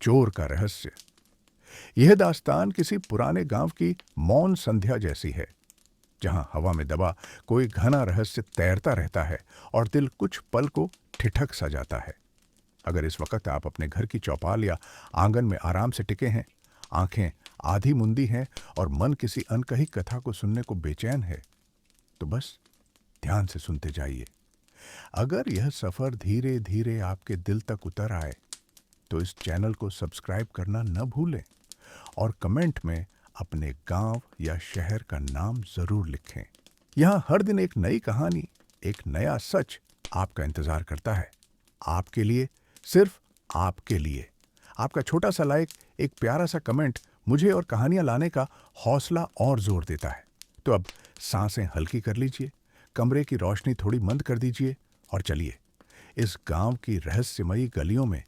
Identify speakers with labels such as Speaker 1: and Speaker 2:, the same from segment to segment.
Speaker 1: चोर का रहस्य। यह दास्तान किसी पुराने गांव की मौन संध्या जैसी है, जहां हवा में दबा कोई घना रहस्य तैरता रहता है और दिल कुछ पल को ठिठक सा जाता है। अगर इस वक्त आप अपने घर की चौपाल या आंगन में आराम से टिके हैं, आंखें आधी मुंदी हैं और मन किसी अनकही कथा को सुनने को बेचैन है, तो बस ध्यान से सुनते जाइए। अगर यह सफर धीरे धीरे आपके दिल तक उतर आए, तो इस चैनल को सब्सक्राइब करना न भूलें और कमेंट में अपने गांव या शहर का नाम जरूर लिखें। यहां हर दिन एक नई कहानी, एक नया सच आपका इंतजार करता है। आपके लिए, सिर्फ आपके लिए। आपका छोटा सा लाइक, एक प्यारा सा कमेंट मुझे और कहानियां लाने का हौसला और जोर देता है। तो अब सांसें हल्की कर लीजिए, कमरे की रोशनी थोड़ी मंद कर दीजिए और चलिए इस गांव की रहस्यमयी गलियों में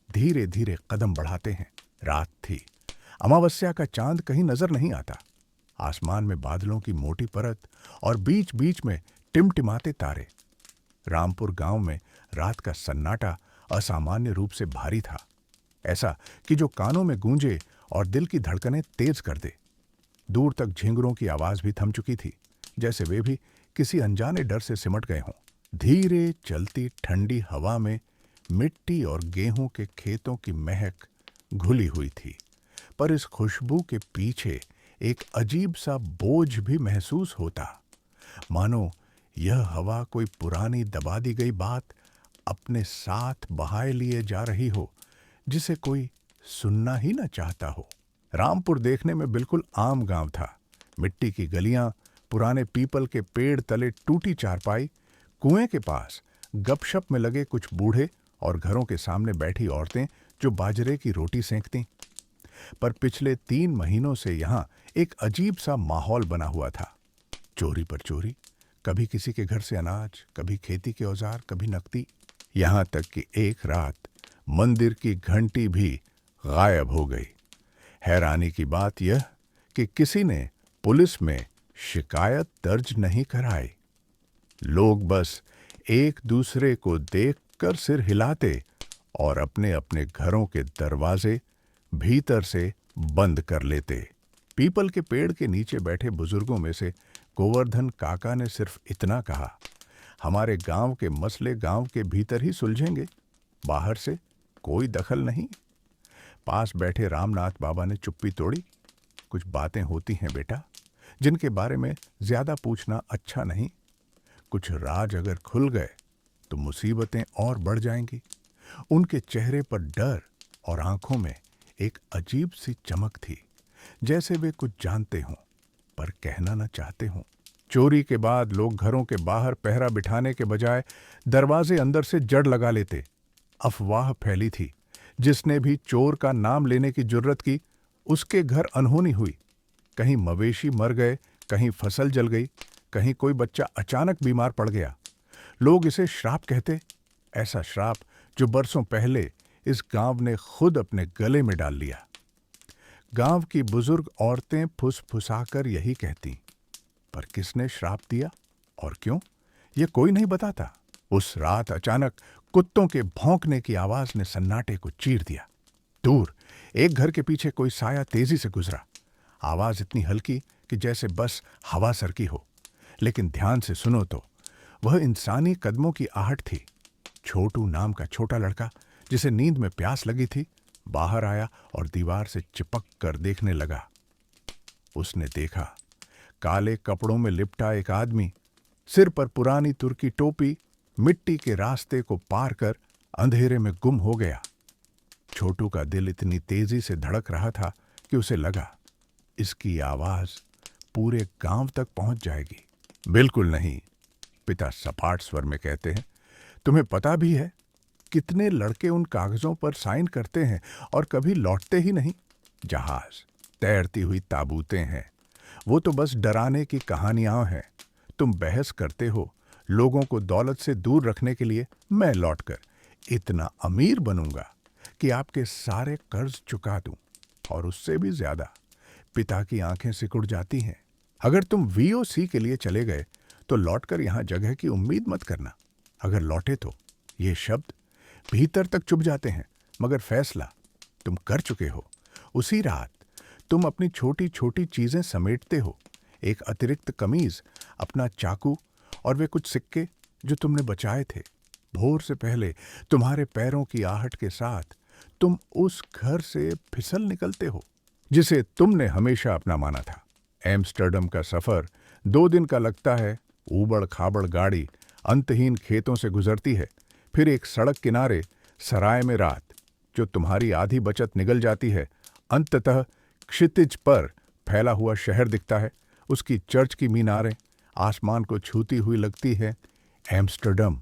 Speaker 1: धीरे धीरे कदम बढ़ाते हैं। रात थी, अमावस्या का चांद कहीं नजर नहीं आता। आसमान में बादलों की मोटी परत और बीच बीच में टिमटिमाते तारे। रामपुर गांव में रात का सन्नाटा असामान्य रूप से भारी था, ऐसा कि जो कानों में गूंजे और दिल की धड़कनें तेज कर दे। दूर तक झिंगुरों की आवाज भी थम चुकी थी, जैसे वे भी किसी अनजाने डर से सिमट गए हों। धीरे चलती ठंडी हवा में मिट्टी और गेहूं के खेतों की महक घुली हुई थी, पर इस खुशबू के पीछे एक अजीब सा बोझ भी महसूस होता, मानो यह हवा कोई पुरानी दबा दी गई बात अपने साथ बहाए लिए जा रही हो, जिसे कोई सुनना ही न चाहता हो। रामपुर देखने में बिल्कुल आम गांव था। मिट्टी की गलियां, पुराने पीपल के पेड़ तले टूटी चारपाई, कुएं के पास गपशप में लगे कुछ बूढ़े और घरों के सामने बैठी औरतें जो बाजरे की रोटी सेंकती। पर पिछले 3 महीनों से यहां एक अजीब सा माहौल बना हुआ था। चोरी पर चोरी, कभी किसी के घर से अनाज, कभी खेती के औजार, कभी नकदी। यहां तक कि एक रात मंदिर की घंटी भी गायब हो गई। हैरानी की बात यह कि किसी ने पुलिस में शिकायत दर्ज नहीं कराई। लोग बस एक दूसरे को देखकर सिर हिलाते और अपने अपने घरों के दरवाजे भीतर से बंद कर लेते। पीपल के पेड़ के नीचे बैठे बुजुर्गों में से गोवर्धन काका ने सिर्फ इतना कहा, हमारे गांव के मसले गांव के भीतर ही सुलझेंगे, बाहर से कोई दखल नहीं। पास बैठे रामनाथ बाबा ने चुप्पी तोड़ी, कुछ बातें होती हैं बेटा, जिनके बारे में ज्यादा पूछना अच्छा नहीं। कुछ राज अगर खुल गए तो मुसीबतें और बढ़ जाएंगी। उनके चेहरे पर डर और आंखों में एक अजीब सी चमक थी, जैसे वे कुछ जानते हों पर कहना न चाहते हों। चोरी के बाद लोग घरों के बाहर पहरा बिठाने के बजाय दरवाजे अंदर से जड़ लगा लेते। अफवाह फैली थी, जिसने भी चोर का नाम लेने की जुर्रत की, उसके घर अनहोनी हुई। कहीं मवेशी मर गए, कहीं फसल जल गई, कहीं कोई बच्चा अचानक बीमार पड़ गया। लोग इसे श्राप कहते, ऐसा श्राप जो बरसों पहले इस गांव ने खुद अपने गले में डाल लिया। गांव की बुजुर्ग औरतें फुसफुसाकर यही कहती, पर किसने श्राप दिया और क्यों, ये कोई नहीं बताता। उस रात अचानक कुत्तों के भौंकने की आवाज ने सन्नाटे को चीर दिया। दूर एक घर के पीछे कोई साया तेजी से गुजरा। आवाज इतनी हल्की कि जैसे बस हवा सरकी हो, लेकिन ध्यान से सुनो तो वह इंसानी कदमों की आहट थी। छोटू नाम का छोटा लड़का, जिसे नींद में प्यास लगी थी, बाहर आया और दीवार से चिपक कर देखने लगा। उसने देखा, काले कपड़ों में लिपटा एक आदमी, सिर पर पुरानी तुर्की टोपी, मिट्टी के रास्ते को पार कर अंधेरे में गुम हो गया। छोटू का दिल इतनी तेजी से धड़क रहा था कि उसे लगा, इसकी आवाज पूरे गांव तक पहुंच जाएगी। बिल्कुल नहीं, पिता सपाट स्वर में कहते हैं। तुम्हें पता भी है कितने लड़के उन कागजों पर साइन करते हैं और कभी लौटते ही नहीं। जहाज, तैरती हुई ताबूतें हैं, वो तो बस डराने की कहानियां हैं। तुम बहस करते हो लोगों को दौलत से दूर रखने के लिए। मैं लौटकर इतना अमीर बनूंगा कि आपके सारे कर्ज चुका दूं, और उससे भी ज्यादा। पिता की आंखें सिकुड़ जाती हैं। अगर तुम वीओसी के लिए चले गए तो लौटकर यहां जगह की उम्मीद मत करना। अगर लौटे तो ये शब्द भीतर तक चुभ जाते हैं, मगर फैसला तुम कर चुके हो। उसी रात तुम अपनी छोटी छोटी चीजें समेटते हो, एक अतिरिक्त कमीज, अपना चाकू और वे कुछ सिक्के जो तुमने बचाए थे। भोर से पहले तुम्हारे पैरों की आहट के साथ तुम उस घर से फिसल निकलते हो जिसे तुमने हमेशा अपना माना था। एम्स्टर्डम का सफर 2 दिन का लगता है। ऊबड़ खाबड़ गाड़ी अंतहीन खेतों से गुजरती है, फिर एक सड़क किनारे सराय में रात, जो तुम्हारी आधी बचत निगल जाती है। अंततः क्षितिज पर फैला हुआ शहर दिखता है, उसकी चर्च की मीनारें आसमान को छूती हुई लगती है। एम्स्टर्डम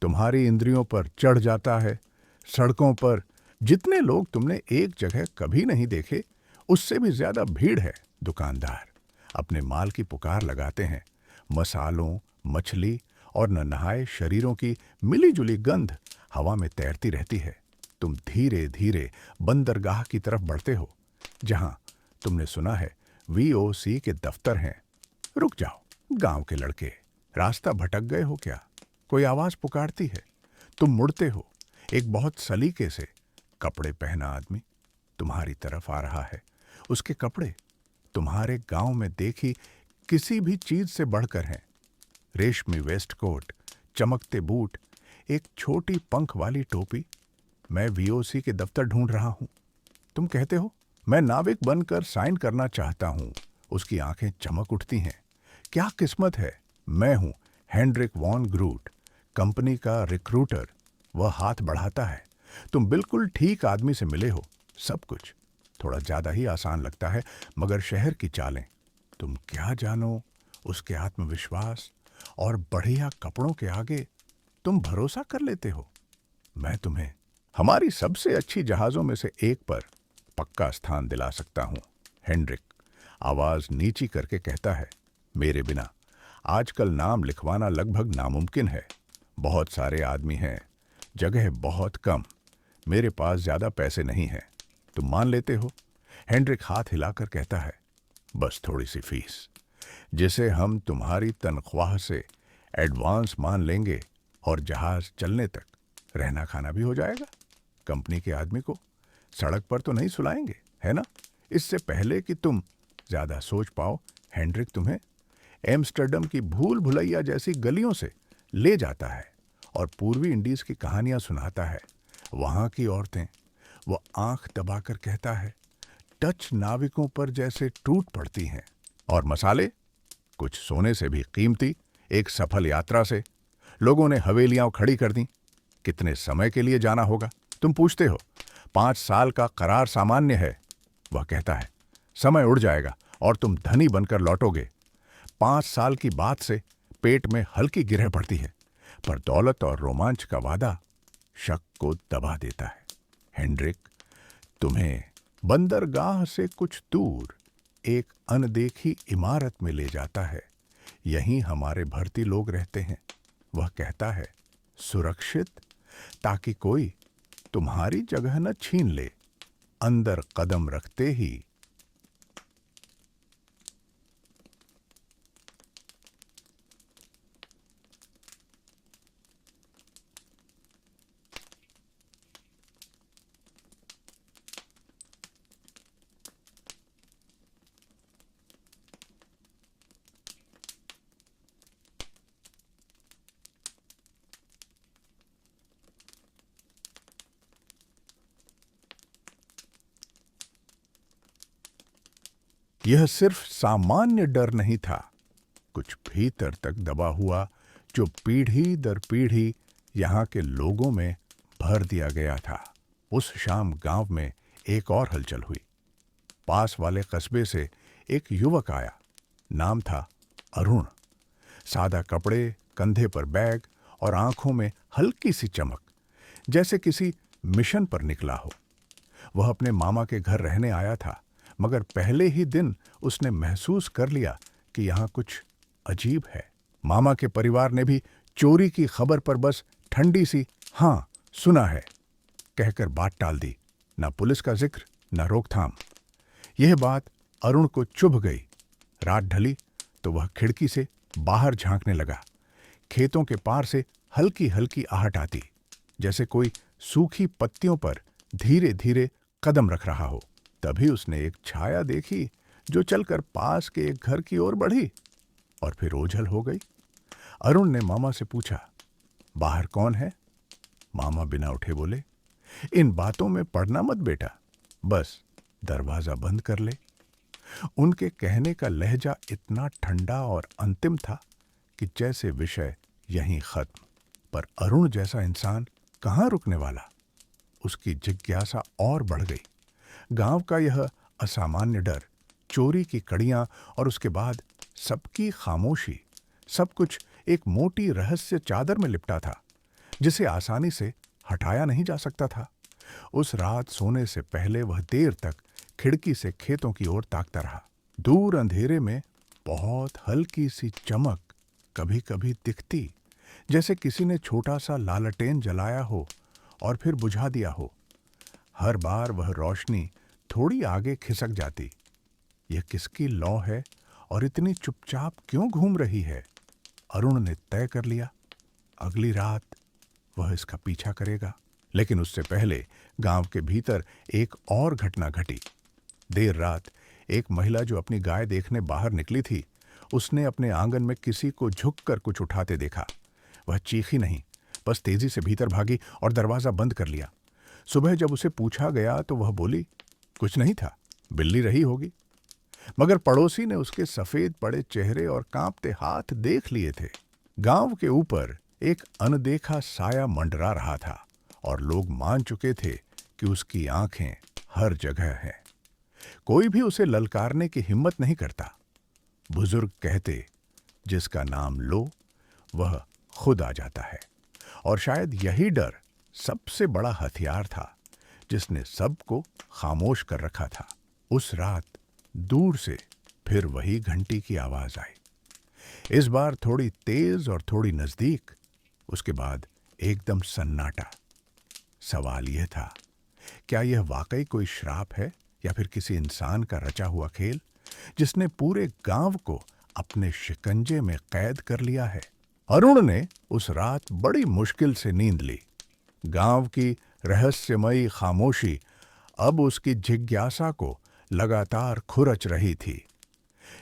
Speaker 1: तुम्हारी इंद्रियों पर चढ़ जाता है। सड़कों पर जितने लोग तुमने एक जगह कभी नहीं देखे, उससे भी ज्यादा भीड़ है। दुकानदार अपने माल की पुकार लगाते हैं। मसालों, मछली और न नहाए शरीरों की मिलीजुली गंध हवा में तैरती रहती है। तुम धीरे धीरे बंदरगाह की तरफ बढ़ते हो, जहां तुमने सुना है वीओसी के दफ्तर हैं। रुक जाओ, गांव के लड़के, रास्ता भटक गए हो क्या? कोई आवाज पुकारती है। तुम मुड़ते हो। एक बहुत सलीके से कपड़े पहना आदमी तुम्हारी तरफ आ रहा है। उसके कपड़े तुम्हारे गांव में देखी किसी भी चीज से बढ़कर हैं। रेशमी वेस्ट कोट, चमकते बूट, एक छोटी पंख वाली टोपी। मैं वीओसी के दफ्तर ढूंढ रहा हूं। तुम कहते हो, मैं नाविक बनकर साइन करना चाहता हूं। उसकी आंखें चमक उठती हैं। क्या किस्मत है, मैं हूं हेनरिक वॉन ग्रूट, कंपनी का रिक्रूटर। वह हाथ बढ़ाता है। तुम बिल्कुल ठीक आदमी से मिले हो। सब कुछ थोड़ा ज्यादा ही आसान लगता है, मगर शहर की चालें तुम क्या जानो। उसके आत्मविश्वास और बढ़िया कपड़ों के आगे तुम भरोसा कर लेते हो। मैं तुम्हें हमारी सबसे अच्छी जहाजों में से एक पर पक्का स्थान दिला सकता हूं। हेनरिक आवाज नीची करके कहता है, मेरे बिना आजकल नाम लिखवाना लगभग नामुमकिन है। बहुत सारे आदमी हैं, जगह बहुत कम। मेरे पास ज्यादा पैसे नहीं हैं। तुम मान लेते हो? हेनरिक हाथ हिलाकर कहता है, बस थोड़ी सी फीस, जिसे हम तुम्हारी तनख्वाह से एडवांस मान लेंगे, और जहाज चलने तक रहना खाना भी हो जाएगा। कंपनी के आदमी को सड़क पर तो नहीं सुलाएंगे, है ना? इससे पहले कि तुम ज्यादा सोच पाओ, हेनरिक तुम्हें एम्स्टर्डम की भूल भुलैया जैसी गलियों से ले जाता है और पूर्वी इंडीज की कहानियां सुनाता है। वहां की औरतें, वो आंख दबाकर कहता है, टच नाविकों पर जैसे टूट पड़ती हैं। और मसाले, कुछ सोने से भी कीमती। एक सफल यात्रा से लोगों ने हवेलियां खड़ी कर दी। कितने समय के लिए जाना होगा? तुम पूछते हो। 5 साल का करार सामान्य है। वह कहता है, समय उड़ जाएगा और तुम धनी बनकर लौटोगे। 5 साल की बात से पेट में हल्की गिरह पड़ती है, पर दौलत और रोमांच का वादा शक को दबा देता है। हेनरिक तुम्हें बंदरगाह से कुछ दूर एक अनदेखी इमारत में ले जाता है। यहीं हमारे भर्ती लोग रहते हैं। वह कहता है, सुरक्षित, ताकि कोई तुम्हारी जगह न छीन ले। अंदर कदम रखते ही यह सिर्फ सामान्य डर नहीं था, कुछ भीतर तक दबा हुआ, जो पीढ़ी दर पीढ़ी यहां के लोगों में भर दिया गया था। उस शाम गांव में एक और हलचल हुई। पास वाले कस्बे से एक युवक आया। नाम था अरुण। सादा कपड़े, कंधे पर बैग और आंखों में हल्की सी चमक, जैसे किसी मिशन पर निकला हो। वह अपने मामा के घर रहने आया था, मगर पहले ही दिन उसने महसूस कर लिया कि यहां कुछ अजीब है। मामा के परिवार ने भी चोरी की खबर पर बस ठंडी सी हां सुना है कहकर बात टाल दी। न पुलिस का जिक्र, न रोकथाम। यह बात अरुण को चुभ गई। रात ढली तो वह खिड़की से बाहर झांकने लगा। खेतों के पार से हल्की हल्की आहट आती, जैसे कोई सूखी पत्तियों पर धीरे धीरे कदम रख रहा हो। तभी उसने एक छाया देखी जो चलकर पास के एक घर की ओर बढ़ी और फिर ओझल हो गई। अरुण ने मामा से पूछा, बाहर कौन है? मामा बिना उठे बोले, इन बातों में पड़ना मत बेटा, बस दरवाजा बंद कर ले। उनके कहने का लहजा इतना ठंडा और अंतिम था कि जैसे विषय यहीं खत्म। पर अरुण जैसा इंसान कहाँ रुकने वाला? उसकी जिज्ञासा और बढ़ गई। गांव का यह असामान्य डर, चोरी की कड़ियां और उसके बाद सबकी खामोशी, सब कुछ एक मोटी रहस्य चादर में लिपटा था जिसे आसानी से हटाया नहीं जा सकता था। उस रात सोने से पहले वह देर तक खिड़की से खेतों की ओर ताकता रहा। दूर अंधेरे में बहुत हल्की सी चमक कभी कभी दिखती, जैसे किसी ने छोटा सा लालटेन जलाया हो और फिर बुझा दिया हो। हर बार वह रोशनी थोड़ी आगे खिसक जाती। यह किसकी लौ है और इतनी चुपचाप क्यों घूम रही है? अरुण ने तय कर लिया, अगली रात वह इसका पीछा करेगा। लेकिन उससे पहले गांव के भीतर एक और घटना घटी। देर रात एक महिला जो अपनी गाय देखने बाहर निकली थी, उसने अपने आंगन में किसी को झुककर कुछ उठाते देखा। वह चीखी नहीं, बस तेजी से भीतर भागी और दरवाजा बंद कर लिया। सुबह जब उसे पूछा गया तो वह बोली, कुछ नहीं था, बिल्ली रही होगी। मगर पड़ोसी ने उसके सफेद पड़े चेहरे और कांपते हाथ देख लिए थे। गांव के ऊपर एक अनदेखा साया मंडरा रहा था और लोग मान चुके थे कि उसकी आंखें हर जगह हैं। कोई भी उसे ललकारने की हिम्मत नहीं करता। बुजुर्ग कहते, जिसका नाम लो वह खुद आ जाता है। और शायद यही डर सबसे बड़ा हथियार था जिसने सबको खामोश कर रखा था। उस रात दूर से फिर वही घंटी की आवाज आई, इस बार थोड़ी तेज और थोड़ी नजदीक। उसके बाद एकदम सन्नाटा। सवाल यह था, क्या यह वाकई कोई श्राप है या फिर किसी इंसान का रचा हुआ खेल जिसने पूरे गांव को अपने शिकंजे में कैद कर लिया है? अरुण ने उस रात बड़ी मुश्किल से नींद ली। गांव की रहस्यमयी खामोशी अब उसकी जिज्ञासा को लगातार खुरच रही थी।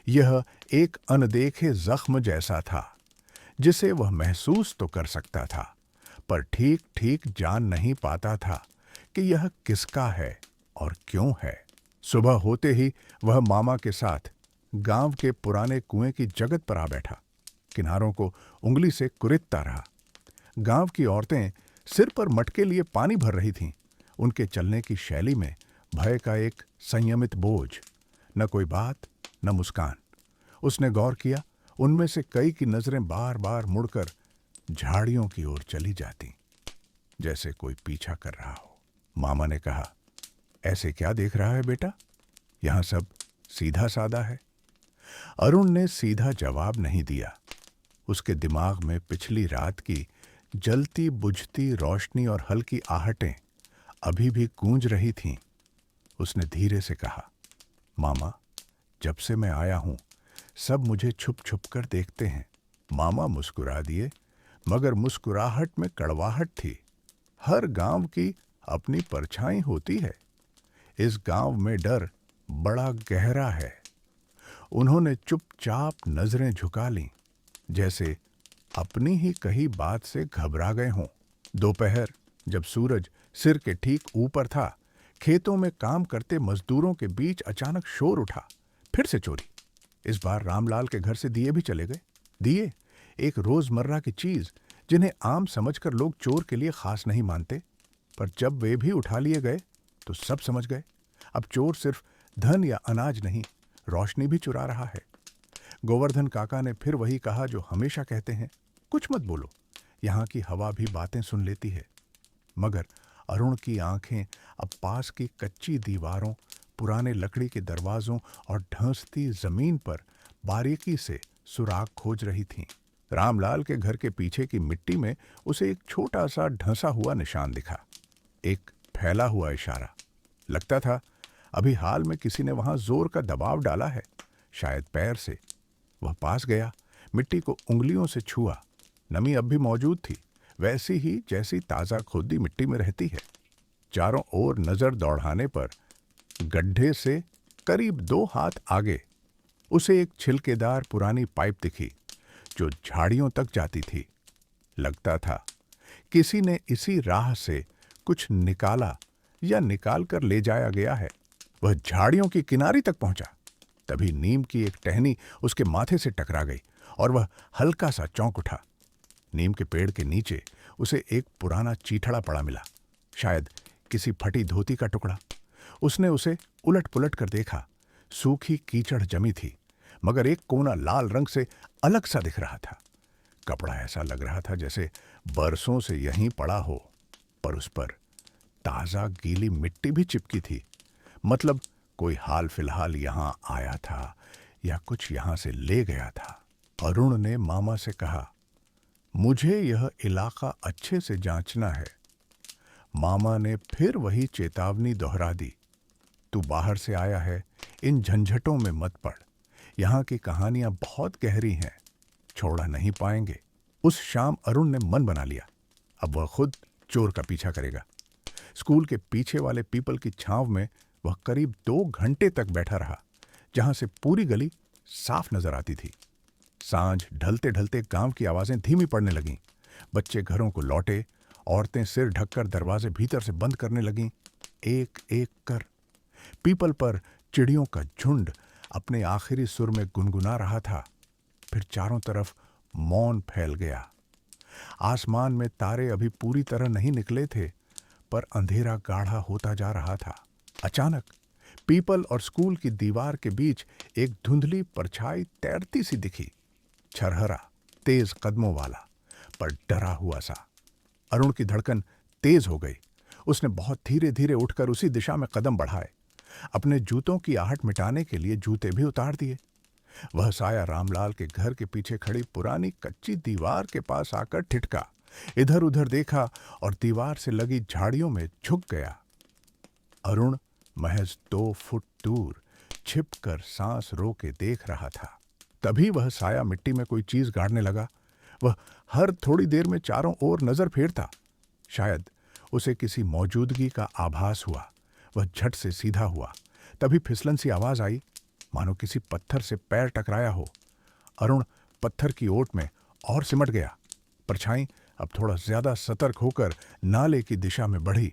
Speaker 1: यह एक अनदेखे जख्म जैसा था जिसे वह महसूस तो कर सकता था, पर ठीक ठीक जान नहीं पाता था कि यह किसका है और क्यों है। सुबह होते ही वह मामा के साथ गांव के पुराने कुएं की जगत पर आ बैठा। किनारों को उंगली से कुरिदता रहा। गांव की औरतें सिर पर मटके लिए पानी भर रही थीं। उनके चलने की शैली में भय का एक संयमित बोझ, न कोई बात न मुस्कान। उसने गौर किया, उनमें से कई की नजरें बार बार मुड़कर झाड़ियों की ओर चली जाती, जैसे कोई पीछा कर रहा हो। मामा ने कहा, ऐसे क्या देख रहा है बेटा? यहां सब सीधा सादा है। अरुण ने सीधा जवाब नहीं दिया। उसके दिमाग में पिछली रात की जलती बुझती रोशनी और हल्की आहटें अभी भी गूंज रही थीं। उसने धीरे से कहा, मामा, जब से मैं आया हूं सब मुझे छुप छुप कर देखते हैं। मामा मुस्कुरा दिए, मगर मुस्कुराहट में कड़वाहट थी। हर गांव की अपनी परछाई होती है। इस गांव में डर बड़ा गहरा है। उन्होंने चुपचाप नजरें झुका लीं, जैसे अपनी ही कही बात से घबरा गए हों। दोपहर जब सूरज सिर के ठीक ऊपर था, खेतों में काम करते मजदूरों के बीच अचानक शोर उठा। फिर से चोरी। इस बार रामलाल के घर से दिए भी चले गए। दिए, एक रोजमर्रा की चीज जिन्हें आम समझकर लोग चोर के लिए खास नहीं मानते, पर जब वे भी उठा लिए गए तो सब समझ गए, अब चोर सिर्फ धन या अनाज नहीं, रोशनी भी चुरा रहा है। गोवर्धन काका ने फिर वही कहा जो हमेशा कहते हैं, कुछ मत बोलो, यहाँ की हवा भी बातें सुन लेती है। मगर अरुण की आंखें अब पास की कच्ची दीवारों, पुराने लकड़ी के दरवाजों और ढंसती जमीन पर बारीकी से सुराग खोज रही थीं। रामलाल के घर के पीछे की मिट्टी में उसे एक छोटा सा ढंसा हुआ निशान दिखा, एक फैला हुआ इशारा। लगता था अभी हाल में किसी ने वहां जोर का दबाव डाला है, शायद पैर से। वह पास गया, मिट्टी को उंगलियों से छुआ। नमी अब भी मौजूद थी, वैसी ही जैसी ताज़ा खोदी मिट्टी में रहती है। चारों ओर नजर दौड़ाने पर गड्ढे से करीब 2 हाथ आगे उसे एक छिलकेदार पुरानी पाइप दिखी जो झाड़ियों तक जाती थी। लगता था किसी ने इसी राह से कुछ निकाला या निकाल कर ले जाया गया है। वह झाड़ियों की किनारी तक पहुंचा, तभी नीम की एक टहनी उसके माथे से टकरा गई और वह हल्का सा चौंक उठा। नीम के पेड़ के नीचे उसे एक पुराना चीथड़ा पड़ा मिला, शायद किसी फटी धोती का टुकड़ा। उसने उसे उलट पुलट कर देखा। सूखी कीचड़ जमी थी, मगर एक कोना लाल रंग से अलग सा दिख रहा था। कपड़ा ऐसा लग रहा था जैसे बरसों से यहीं पड़ा हो, पर उस पर ताजा गीली मिट्टी भी चिपकी थी। मतलब कोई हाल फिलहाल यहां आया था या कुछ यहां से ले गया था। अरुण ने मामा से कहा, मुझे यह इलाका अच्छे से जांचना है। मामा ने फिर वही चेतावनी दोहरा दी, तू बाहर से आया है, इन झंझटों में मत पड़। यहाँ की कहानियां बहुत गहरी हैं, छोड़ा नहीं पाएंगे। उस शाम अरुण ने मन बना लिया, अब वह खुद चोर का पीछा करेगा। स्कूल के पीछे वाले पीपल की छांव में वह करीब 2 घंटे तक बैठा रहा, जहां से पूरी गली साफ नजर आती थी। सांझ ढलते ढलते गांव की आवाजें धीमी पड़ने लगीं। बच्चे घरों को लौटे, औरतें सिर ढककर दरवाजे भीतर से बंद करने लगीं, एक एक कर। पीपल पर चिड़ियों का झुंड अपने आखिरी सुर में गुनगुना रहा था। फिर चारों तरफ मौन फैल गया। आसमान में तारे अभी पूरी तरह नहीं निकले थे, पर अंधेरा गाढ़ा होता जा रहा था। अचानक पीपल और स्कूल की दीवार के बीच एक धुंधली परछाई तैरती सी दिखी। छरहरा, तेज कदमों वाला, पर डरा हुआ सा। अरुण की धड़कन तेज हो गई। उसने बहुत धीरे धीरे उठकर उसी दिशा में कदम बढ़ाए। अपने जूतों की आहट मिटाने के लिए जूते भी उतार दिए। वह साया रामलाल के घर के पीछे खड़ी पुरानी कच्ची दीवार के पास आकर ठिठका। इधर उधर देखा और दीवार से लगी झाड़ियों में झुक गया। अरुण महज 2 फुट दूर छिपकर सांस रोके देख रहा था। तभी वह साया मिट्टी में कोई चीज गाड़ने लगा। वह हर थोड़ी देर में चारों ओर नजर फेरता। शायद उसे किसी मौजूदगी का आभास हुआ। वह झट से सीधा हुआ। तभी फिसलन सी आवाज आई, मानो किसी पत्थर से पैर टकराया हो। अरुण पत्थर की ओट में और सिमट गया। परछाई अब थोड़ा ज्यादा सतर्क होकर नाले की दिशा में बढ़ी।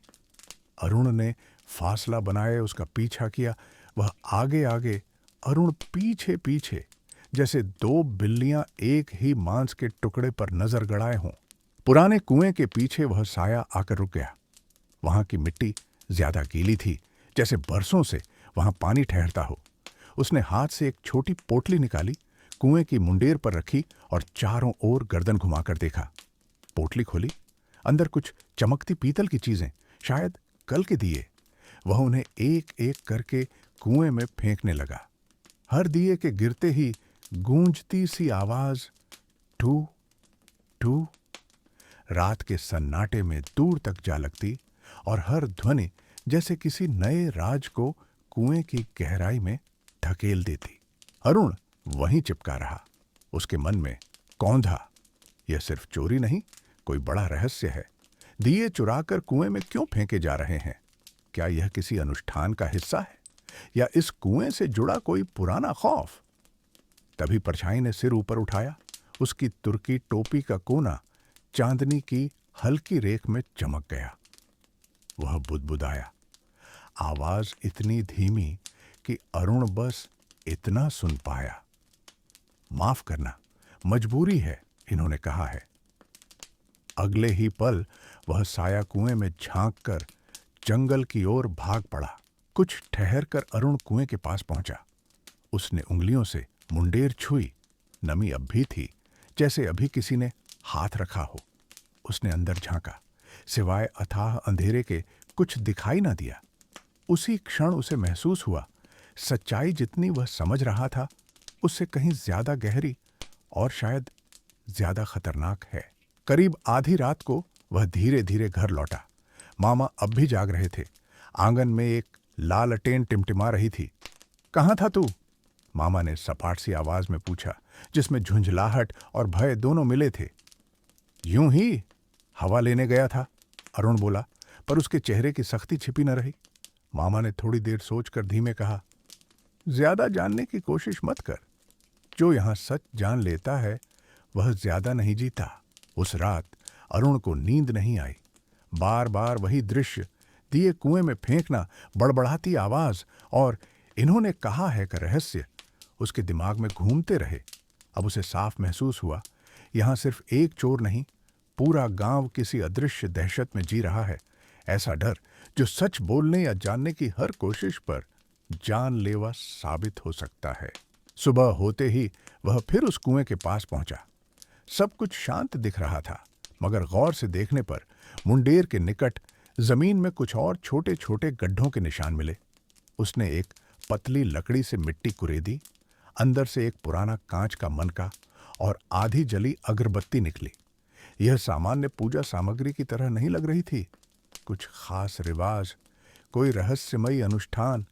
Speaker 1: अरुण ने फासला बनाए उसका पीछा किया। वह आगे आगे, अरुण पीछे पीछे, जैसे 2 बिल्लियां एक ही मांस के टुकड़े पर नजर गड़ाए हों। पुराने कुएं के पीछे वह साया आकर रुक गया। वहां की मिट्टी ज्यादा गीली थी, जैसे बरसों से वहां पानी ठहरता हो। उसने हाथ से एक छोटी पोटली निकाली, कुएं की मुंडेर पर रखी और चारों ओर गर्दन घुमाकर देखा। पोटली खोली, अंदर कुछ चमकती पीतल की चीजें, शायद कल के दिए। वह उन्हें एक एक करके कुएं में फेंकने लगा। हर दिए के गिरते ही गूंजती सी आवाज, ठू ठू, रात के सन्नाटे में दूर तक जा लगती और हर ध्वनि जैसे किसी नए राज को कुएं की गहराई में धकेल देती। अरुण वहीं चिपका रहा। उसके मन में कौंधा, यह सिर्फ चोरी नहीं, कोई बड़ा रहस्य है। दिए चुराकर कुएं में क्यों फेंके जा रहे हैं? क्या यह किसी अनुष्ठान का हिस्सा है या इस कुएं से जुड़ा कोई पुराना खौफ? तभी परछाई ने सिर ऊपर उठाया। उसकी तुर्की टोपी का कोना चांदनी की हल्की रेख में चमक गया। वह बुदबुदाया। आवाज इतनी धीमी कि अरुण बस इतना सुन पाया। माफ करना, मजबूरी है, इन्होंने कहा है। अगले ही पल वह साया कुएं में झांक कर जंगल की ओर भाग पड़ा। कुछ ठहर कर अरुण कुएं के पास पहुंचा। उसने उंगलियों से मुंडेर छुई। नमी अब भी थी, जैसे अभी किसी ने हाथ रखा हो। उसने अंदर झांका। सिवाय अथाह अंधेरे के कुछ दिखाई ना दिया। उसी क्षण उसे महसूस हुआ, सच्चाई जितनी वह समझ रहा था, उससे कहीं ज्यादा गहरी और शायद ज्यादा खतरनाक है। करीब आधी रात को वह धीरे धीरे घर लौटा। मामा अब भी जाग रहे थे। आंगन में एक लालटेन टिमटिमा रही थी। कहाँ था तू? मामा ने सपाट सी आवाज में पूछा, जिसमें झुंझलाहट और भय दोनों मिले थे। यूं ही हवा लेने गया था, अरुण बोला, पर उसके चेहरे की सख्ती छिपी न रही। मामा ने थोड़ी देर सोचकर धीमे कहा, ज्यादा जानने की कोशिश मत कर। जो यहां सच जान लेता है वह ज्यादा नहीं जीता। उस रात अरुण को नींद नहीं आई। बार बार वही दृश्य, दिए कुएं में फेंकना, बड़बड़ाती आवाज और इन्होंने कहा है का रहस्य उसके दिमाग में घूमते रहे। अब उसे साफ महसूस हुआ, यहां सिर्फ एक चोर नहीं, पूरा गांव किसी अदृश्य दहशत में जी रहा है। ऐसा डर जो सच बोलने या जानने की हर कोशिश पर जानलेवा साबित हो सकता है। सुबह होते ही वह फिर उस कुएं के पास पहुंचा। सब कुछ शांत दिख रहा था, मगर गौर से देखने पर मुंडेर के निकट जमीन में कुछ और छोटे छोटे गड्ढों के निशान मिले। उसने एक पतली लकड़ी से मिट्टी कुरेदी। अंदर से एक पुराना कांच का मनका और आधी जली अगरबत्ती निकली। यह सामान्य पूजा सामग्री की तरह नहीं लग रही थी। कुछ खास रिवाज, कोई रहस्यमयी अनुष्ठान,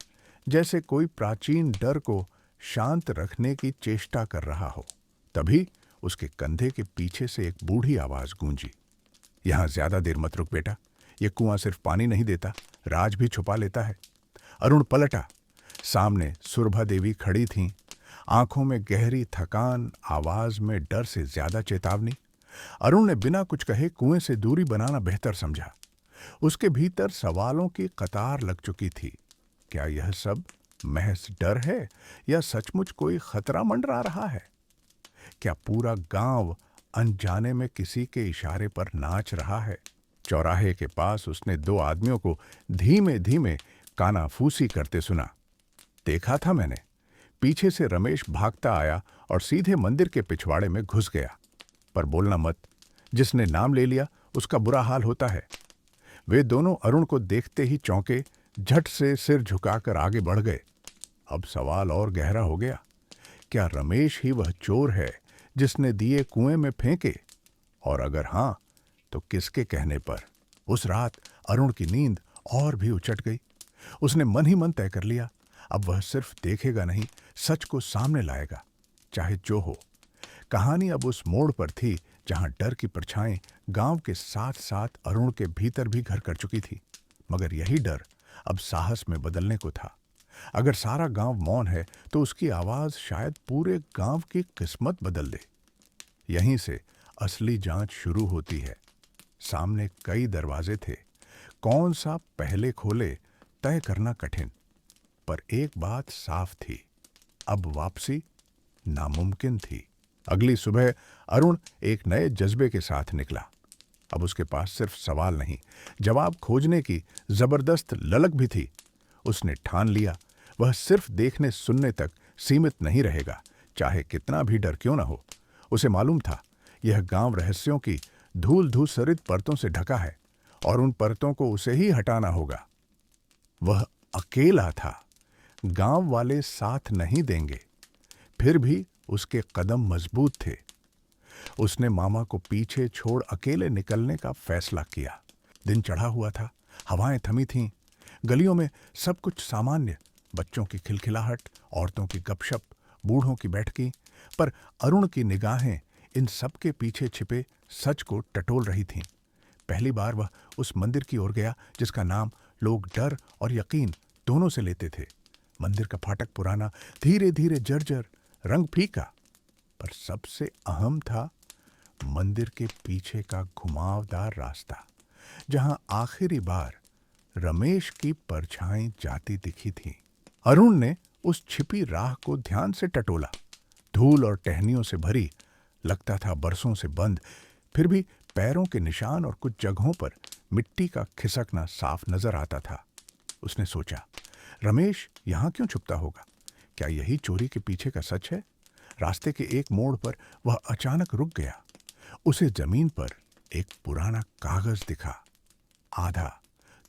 Speaker 1: जैसे कोई प्राचीन डर को शांत रखने की चेष्टा कर रहा हो। तभी उसके कंधे के पीछे से एक बूढ़ी आवाज गूंजी, यहां ज्यादा देर मत रुक बेटा, यह कुआं सिर्फ पानी नहीं देता, राज भी छुपा लेता है। अरुण पलटा। सामने सुरभा देवी खड़ी थीं, आंखों में गहरी थकान, आवाज में डर से ज्यादा चेतावनी। अरुण ने बिना कुछ कहे कुएं से दूरी बनाना बेहतर समझा। उसके भीतर सवालों की कतार लग चुकी थी। क्या यह सब महज डर है या सचमुच कोई खतरा मंडरा रहा है? क्या पूरा गांव अनजाने में किसी के इशारे पर नाच रहा है? चौराहे के पास उसने दो आदमियों को धीमे धीमे कानाफूसी करते सुना। देखा था मैंने। पीछे से रमेश भागता आया और सीधे मंदिर के पिछवाड़े में घुस गया। पर बोलना मत, जिसने नाम ले लिया उसका बुरा हाल होता है। वे दोनों अरुण को देखते ही चौंके, झट से सिर झुकाकर आगे बढ़ गए। अब सवाल और गहरा हो गया। क्या रमेश ही वह चोर है जिसने दिए कुएं में फेंके? और अगर हां, तो किसके कहने पर? उस रात अरुण की नींद और भी उचट गई। उसने मन ही मन तय कर लिया, अब वह सिर्फ देखेगा नहीं, सच को सामने लाएगा, चाहे जो हो। कहानी अब उस मोड़ पर थी जहां डर की परछाएं गांव के साथ साथ अरुण के भीतर भी घर कर चुकी थी। मगर यही डर अब साहस में बदलने को था। अगर सारा गांव मौन है तो उसकी आवाज शायद पूरे गांव की किस्मत बदल दे। यहीं से असली जांच शुरू होती है। सामने कई दरवाजे थे, कौन सा पहले खोले तय करना कठिन। पर एक बात साफ थी, अब वापसी नामुमकिन थी। अगली सुबह अरुण एक नए जज्बे के साथ निकला। अब उसके पास सिर्फ सवाल नहीं, जवाब खोजने की जबरदस्त ललक भी थी। उसने ठान लिया, वह सिर्फ देखने सुनने तक सीमित नहीं रहेगा, चाहे कितना भी डर क्यों न हो। उसे मालूम था, यह गांव रहस्यों की धूल धूसरित परतों से ढका है और उन परतों को उसे ही हटाना होगा। वह अकेला था, गांव वाले साथ नहीं देंगे, फिर भी उसके कदम मजबूत थे। उसने मामा को पीछे छोड़ अकेले निकलने का फैसला किया। दिन चढ़ा हुआ था, हवाएं थमी थीं, गलियों में सब कुछ सामान्य, बच्चों की खिलखिलाहट, औरतों की गपशप, बूढ़ों की बैठकी। पर अरुण की निगाहें इन सब के पीछे छिपे सच को टटोल रही थीं। पहली बार वह उस मंदिर की ओर गया जिसका नाम लोग डर और यकीन दोनों से लेते थे। मंदिर का फाटक पुराना, धीरे धीरे जर्जर, रंग फीका। पर सबसे अहम था मंदिर के पीछे का घुमावदार रास्ता, जहां आखिरी बार रमेश की परछाई जाती दिखी थी। अरुण ने उस छिपी राह को ध्यान से टटोला। धूल और टहनियों से भरी, लगता था बरसों से बंद, फिर भी पैरों के निशान और कुछ जगहों पर मिट्टी का खिसकना साफ नजर आता था। उसने सोचा, रमेश यहां क्यों छुपता होगा? क्या यही चोरी के पीछे का सच है? रास्ते के एक मोड़ पर वह अचानक रुक गया। उसे जमीन पर एक पुराना कागज दिखा, आधा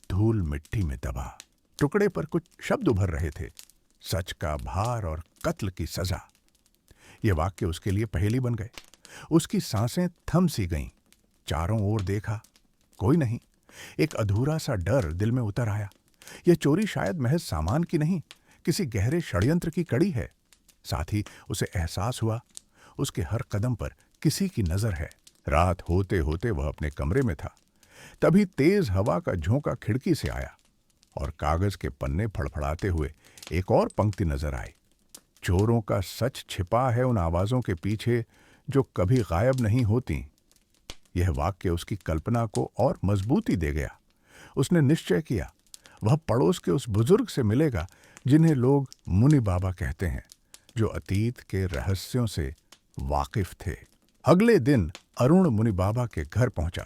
Speaker 1: धूल मिट्टी में दबा। टुकड़े पर कुछ शब्द उभर रहे थे, सच का भार और कत्ल की सजा। ये वाक्य उसके लिए पहेली बन गए। उसकी सांसें थम सी गईं। चारों ओर देखा, कोई नहीं। एक अधूरा सा डर दिल में उतर आया। यह चोरी शायद महज सामान की नहीं, किसी गहरे षड्यंत्र की कड़ी है। साथ ही उसे एहसास हुआ, उसके हर कदम पर किसी की नजर है। रात होते होते वह अपने कमरे में था। तभी तेज हवा का झोंका खिड़की से आया और कागज के पन्ने फड़फड़ाते हुए एक और पंक्ति नजर आई। चोरों का सच छिपा है उन आवाजों के पीछे जो कभी गायब नहीं होती। यह वाक्य उसकी कल्पना को और मजबूती दे गया। उसने निश्चय किया वह पड़ोस के उस बुजुर्ग से मिलेगा जिन्हें लोग मुनि बाबा कहते हैं, जो अतीत के रहस्यों से वाकिफ थे। अगले दिन अरुण मुनि बाबा के घर पहुंचा।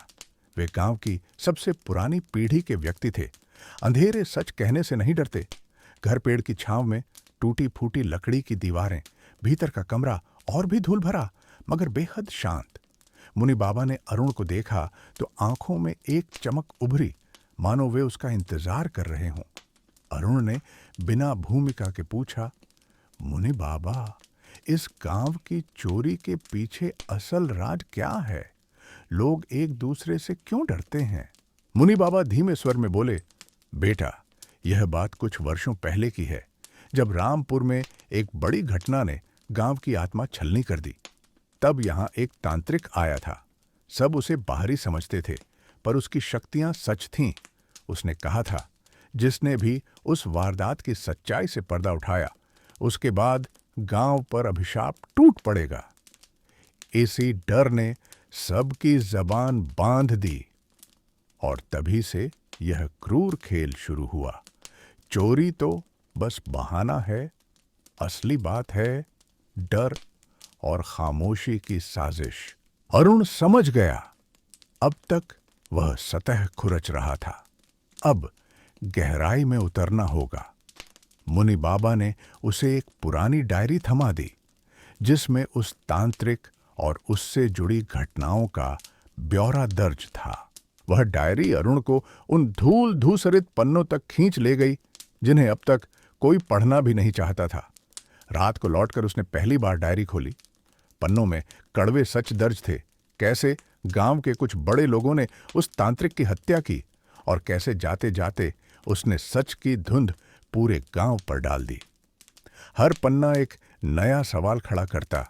Speaker 1: वे गांव की सबसे पुरानी पीढ़ी के व्यक्ति थे। अंधेरे सच कहने से नहीं डरते। घर पेड़ की छांव में टूटी फूटी लकड़ी की दीवारें, भीतर का कमरा और भी धूल भरा मगर बेहद शांत। मुनि बाबा ने अरुण को देखा तो आंखों में एक चमक उभरी, मानो वे उसका इंतजार कर रहे हों। अरुण ने बिना भूमिका के पूछा, मुनि बाबा, इस गांव की चोरी के पीछे असल राज क्या है? लोग एक दूसरे से क्यों डरते हैं? मुनि बाबा धीमे स्वर में बोले, बेटा, यह बात कुछ वर्षों पहले की है, जब रामपुर में एक बड़ी घटना ने गांव की आत्मा छलनी कर दी। तब यहां एक तांत्रिक आया था। सब उसे बाहरी समझते थे, पर उसकी शक्तियां सच थीं। उसने कहा था, जिसने भी उस वारदात की सच्चाई से पर्दा उठाया, उसके बाद गांव पर अभिशाप टूट पड़ेगा। इसी डर ने सबकी जबान बांध दी और तभी से यह क्रूर खेल शुरू हुआ। चोरी तो बस बहाना है, असली बात है डर और खामोशी की साजिश। अरुण समझ गया। अब तक वह सतह खुरच रहा था, अब गहराई में उतरना होगा। मुनि बाबा ने उसे एक पुरानी डायरी थमा दी, जिसमें उस तांत्रिक और उससे जुड़ी घटनाओं का ब्यौरा दर्ज था। वह डायरी अरुण को उन धूल धूसरित पन्नों तक खींच ले गई जिन्हें अब तक कोई पढ़ना भी नहीं चाहता था। रात को लौटकर उसने पहली बार डायरी खोली। पन्नों में कड़वे सच दर्ज थे। कैसे गांव के कुछ बड़े लोगों ने उस तांत्रिक की हत्या की और कैसे जाते जाते उसने सच की धुंध पूरे गांव पर डाल दी। हर पन्ना एक नया सवाल खड़ा करता,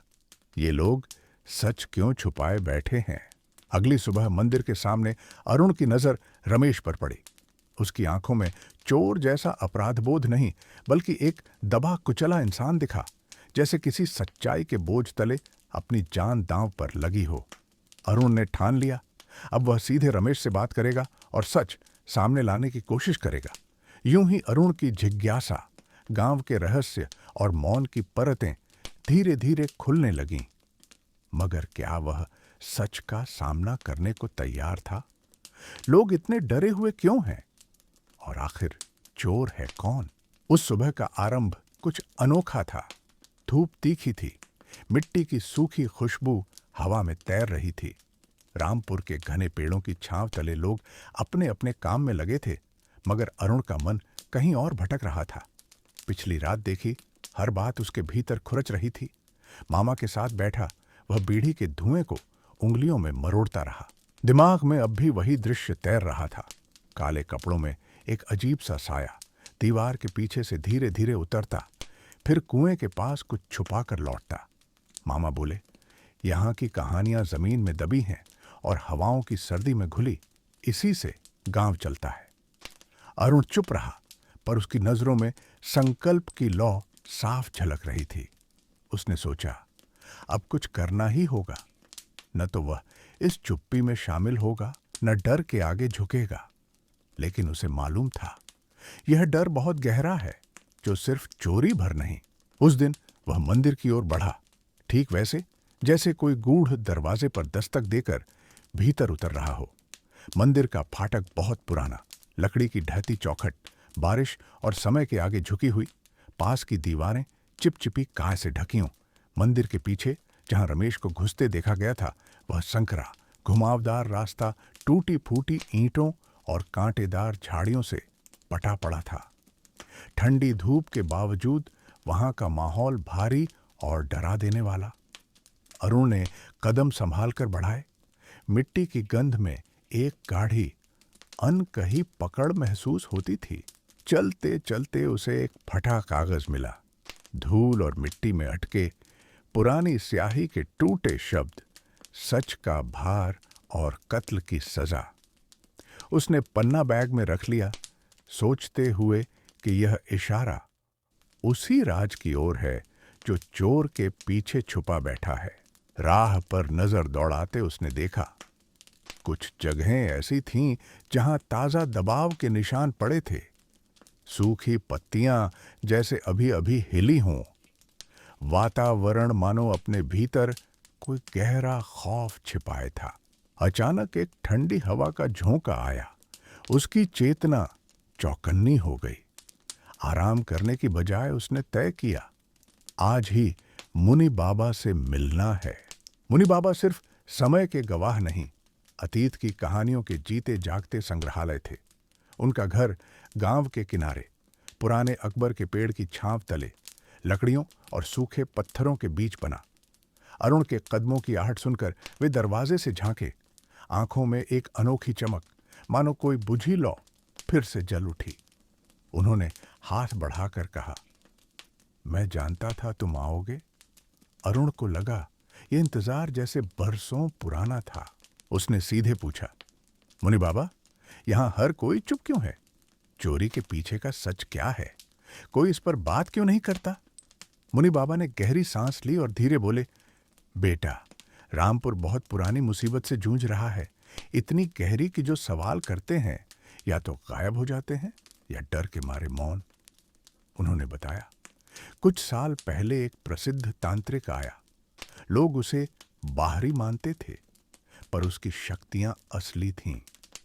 Speaker 1: ये लोग सच क्यों छुपाए बैठे हैं? अगली सुबह मंदिर के सामने अरुण की नजर रमेश पर पड़ी। उसकी आंखों में चोर जैसा अपराधबोध नहीं, बल्कि एक दबा कुचला इंसान दिखा, जैसे किसी सच्चाई के बोझ तले अपनी जान दांव पर लगी हो। अरुण ने ठान लिया, अब वह सीधे रमेश से बात करेगा और सच सामने लाने की कोशिश करेगा। यूं ही अरुण की जिज्ञासा, गांव के रहस्य और मौन की परतें धीरे धीरे खुलने लगीं। मगर क्या वह सच का सामना करने को तैयार था? लोग इतने डरे हुए क्यों हैं? और आखिर चोर है कौन? उस सुबह का आरंभ कुछ अनोखा था। धूप तीखी थी, मिट्टी की सूखी खुशबू हवा में तैर रही थी। रामपुर के घने पेड़ों की छांव तले लोग अपने अपने काम में लगे थे, मगर अरुण का मन कहीं और भटक रहा था। पिछली रात देखी हर बात उसके भीतर खुरच रही थी। मामा के साथ बैठा वह बीड़ी के धुएं को उंगलियों में मरोड़ता रहा। दिमाग में अब भी वही दृश्य तैर रहा था। काले कपड़ों में एक अजीब सा साया दीवार के पीछे से धीरे धीरे उतरता, फिर कुएं के पास कुछ छुपा कर लौटता। मामा बोले, यहाँ की कहानियां जमीन में दबी हैं और हवाओं की सर्दी में घुली, इसी से गांव चलता है। अरुण चुप रहा, पर उसकी नजरों में संकल्प की लौ साफ झलक रही थी। उसने सोचा, अब कुछ करना ही होगा। न तो वह इस चुप्पी में शामिल होगा, न डर के आगे झुकेगा। लेकिन उसे मालूम था, यह डर बहुत गहरा है, जो सिर्फ चोरी भर नहीं। उस दिन वह मंदिर की ओर बढ़ा, ठीक वैसे जैसे कोई गूढ़ दरवाजे पर दस्तक देकर भीतर उतर रहा हो। मंदिर का फाटक बहुत पुराना, लकड़ी की ढहती चौखट, बारिश और समय के आगे झुकी हुई। पास की दीवारें चिपचिपी कांच से ढकियों। मंदिर के पीछे जहां रमेश को घुसते देखा गया था, वह संकरा घुमावदार रास्ता टूटी फूटी ईंटों और कांटेदार झाड़ियों से पटा पड़ा था। ठंडी धूप के बावजूद वहां का माहौल भारी और डरा देने वाला। अरुण ने कदम संभाल कर बढ़ाए। मिट्टी की गंध में एक गाढ़ी अनकही पकड़ महसूस होती थी। चलते चलते उसे एक फटा कागज मिला। धूल और मिट्टी में अटके पुरानी स्याही के टूटे शब्द, सच का भार और कत्ल की सजा। उसने पन्ना बैग में रख लिया, सोचते हुए कि यह इशारा उसी राज की ओर है जो चोर के पीछे छुपा बैठा है। राह पर नजर दौड़ाते उसने देखा, कुछ जगहें ऐसी थीं जहां ताजा दबाव के निशान पड़े थे, सूखी पत्तियां जैसे अभी अभी हिली हों। वातावरण मानो अपने भीतर कोई गहरा खौफ छिपाए था। अचानक एक ठंडी हवा का झोंका आया। उसकी चेतना चौकन्नी हो गई। आराम करने की बजाय उसने तय किया, आज ही मुनि बाबा से मिलना है। मुनि बाबा सिर्फ समय के गवाह नहीं, अतीत की कहानियों के जीते जागते संग्रहालय थे। उनका घर गांव के किनारे, पुराने अकबर के पेड़ की छांव तले, लकड़ियों और सूखे पत्थरों के बीच बना। अरुण के कदमों की आहट सुनकर वे दरवाजे से झांके। आंखों में एक अनोखी चमक, मानो कोई बुझी लौ फिर से जल उठी। उन्होंने हाथ बढ़ाकर कहा, मैं जानता था तुम आओगे। अरुण को लगा ये इंतजार जैसे बरसों पुराना था। उसने सीधे पूछा, मुनि बाबा, यहां हर कोई चुप क्यों है? चोरी के पीछे का सच क्या है? कोई इस पर बात क्यों नहीं करता? मुनि बाबा ने गहरी सांस ली और धीरे बोले, बेटा, रामपुर बहुत पुरानी मुसीबत से जूझ रहा है, इतनी गहरी कि जो सवाल करते हैं या तो गायब हो जाते हैं या डर के मारे मौन। उन्होंने बताया, कुछ साल पहले एक प्रसिद्ध तांत्रिक आया। लोग उसे बाहरी मानते थे, पर उसकी शक्तियां असली थीं।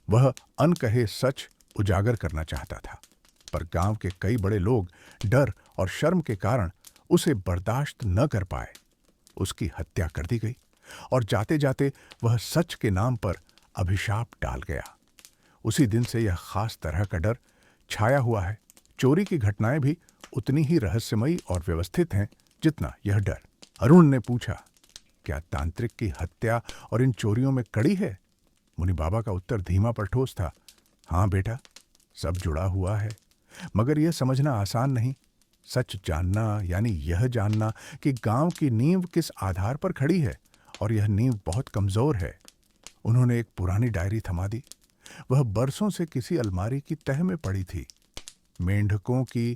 Speaker 1: वह अनकहे सच उजागर करना चाहता था, पर गांव के कई बड़े लोग डर और शर्म के कारण उसे बर्दाश्त न कर पाए। उसकी हत्या कर दी गई और जाते जाते वह सच के नाम पर अभिशाप डाल गया। उसी दिन से यह खास तरह का डर छाया हुआ है। चोरी की घटनाएं भी उतनी ही रहस्यमयी और व्यवस्थित हैं जितना यह डर। अरुण ने पूछा, क्या तांत्रिक की हत्या और इन चोरियों में कड़ी है? मुनि बाबा का उत्तर धीमा पर ठोस था, हाँ बेटा, सब जुड़ा हुआ है, मगर यह समझना आसान नहीं। सच जानना यानी यह जानना कि गांव की नींव किस आधार पर खड़ी है, और यह नींव बहुत कमजोर है। उन्होंने एक पुरानी डायरी थमा दी। वह बरसों से किसी अलमारी की तह में पड़ी थी। मेंढकों की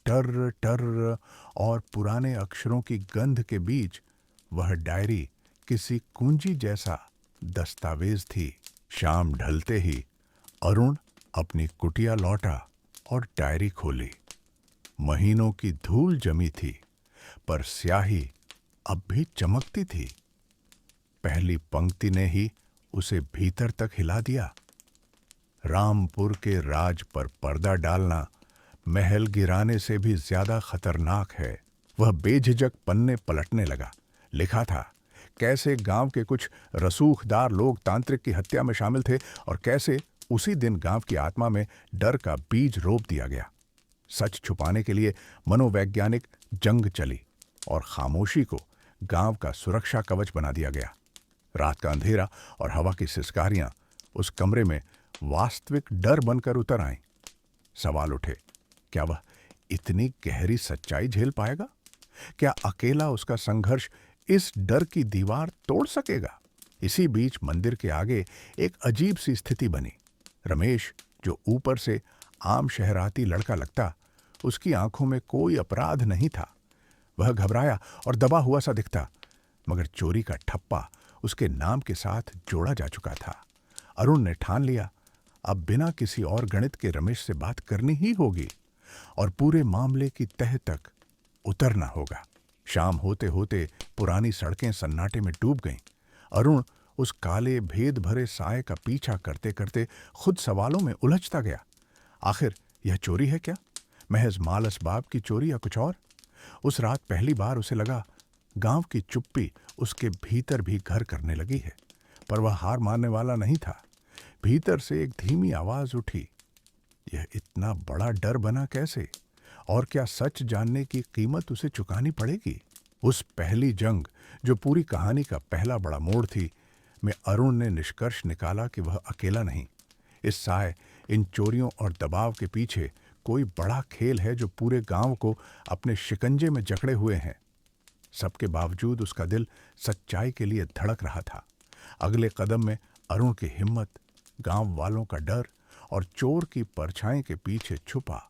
Speaker 1: टर टर और पुराने अक्षरों की गंध के बीच वह डायरी किसी कुंजी जैसा दस्तावेज थी। शाम ढलते ही अरुण अपनी कुटिया लौटा और डायरी खोली। महीनों की धूल जमी थी, पर स्याही अब भी चमकती थी। पहली पंक्ति ने ही उसे भीतर तक हिला दिया। रामपुर के राज पर पर्दा डालना महल गिराने से भी ज्यादा खतरनाक है। वह बेझिझक पन्ने पलटने लगा। लिखा था, कैसे गांव के कुछ रसूखदार लोग तांत्रिक की हत्या में शामिल थे और कैसे उसी दिन गांव की आत्मा में डर का बीज रोप दिया गया। सच छुपाने के लिए मनोवैज्ञानिक जंग चली और खामोशी को गांव का सुरक्षा कवच बना दिया गया। रात का अंधेरा और हवा की सिसकारियां उस कमरे में वास्तविक डर बनकर उतर आईं। सवाल उठे, क्या वह इतनी गहरी सच्चाई झेल पाएगा? क्या अकेला उसका संघर्ष इस डर की दीवार तोड़ सकेगा? इसी बीच मंदिर के आगे एक अजीब सी स्थिति बनी। रमेश, जो ऊपर से आम शहराती लड़का लगता, उसकी आंखों में कोई अपराध नहीं था। वह घबराया और दबा हुआ सा दिखता, मगर चोरी का ठप्पा उसके नाम के साथ जोड़ा जा चुका था। अरुण ने ठान लिया, अब बिना किसी और गणित के रमेश से बात करनी ही होगी और पूरे मामले की तह तक उतरना होगा। शाम होते होते पुरानी सड़कें सन्नाटे में डूब गईं। अरुण उस काले भेद भरे साए का पीछा करते करते खुद सवालों में उलझता गया। आखिर यह चोरी है क्या? महज माल असबाब की चोरी या कुछ और? उस रात पहली बार उसे लगा गांव की चुप्पी उसके भीतर भी घर करने लगी है, पर वह हार मानने वाला नहीं था। भीतर से एक धीमी आवाज उठी, यह इतना बड़ा डर बना कैसे? और क्या सच जानने की कीमत उसे चुकानी पड़ेगी? उस पहली जंग, जो पूरी कहानी का पहला बड़ा मोड़ थी, में अरुण ने निष्कर्ष निकाला कि वह अकेला नहीं। इस साए, इन चोरियों और दबाव के पीछे कोई बड़ा खेल है जो पूरे गांव को अपने शिकंजे में जकड़े हुए हैं। सबके बावजूद उसका दिल सच्चाई के लिए धड़क रहा था। अगले कदम में अरुण की हिम्मत गांव वालों का डर और चोर की परछाई के पीछे छुपा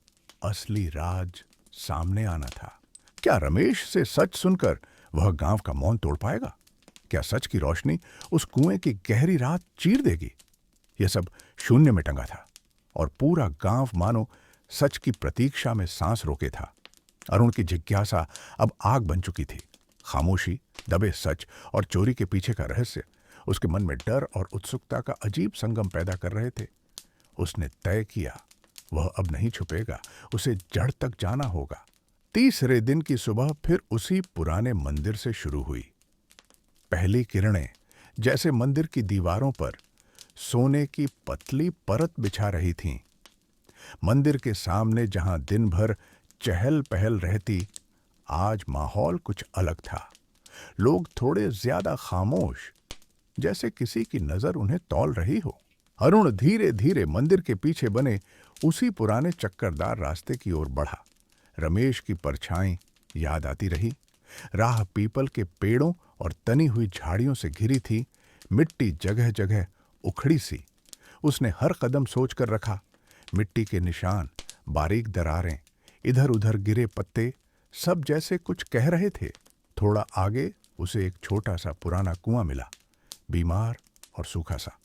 Speaker 1: असली राज सामने आना था। क्या रमेश से सच सुनकर वह गांव का मौन तोड़ पाएगा? क्या सच की रोशनी उस कुएं की गहरी रात चीर देगी? यह सब शून्य में टंगा था और पूरा गांव मानो सच की प्रतीक्षा में सांस रोके था। अरुण की जिज्ञासा अब आग बन चुकी थी। खामोशी, दबे सच और चोरी के पीछे का रहस्य उसके मन में डर और उत्सुकता का अजीब संगम पैदा कर रहे थे। उसने तय किया, वह अब नहीं छुपेगा, उसे जड़ तक जाना होगा। तीसरे दिन की सुबह फिर उसी पुराने मंदिर से शुरू हुई। पहली किरणें जैसे मंदिर की दीवारों पर सोने की पतली परत बिछा रही थीं। मंदिर के सामने जहां दिन भर चहल पहल रहती, आज माहौल कुछ अलग था। लोग थोड़े ज्यादा खामोश, जैसे किसी की नजर उन्हें तौल रही हो। अरुण धीरे धीरे मंदिर के पीछे बने उसी पुराने चक्करदार रास्ते की ओर बढ़ा। रमेश की परछाई याद आती रही। राह पीपल के पेड़ों और तनी हुई झाड़ियों से घिरी थी, मिट्टी जगह जगह उखड़ी सी। उसने हर कदम सोच कर रखा। मिट्टी के निशान, बारीक दरारें, इधर उधर गिरे पत्ते, सब जैसे कुछ कह रहे थे। थोड़ा आगे उसे एक छोटा सा पुराना कुआं मिला, बीमार और सूखा सा।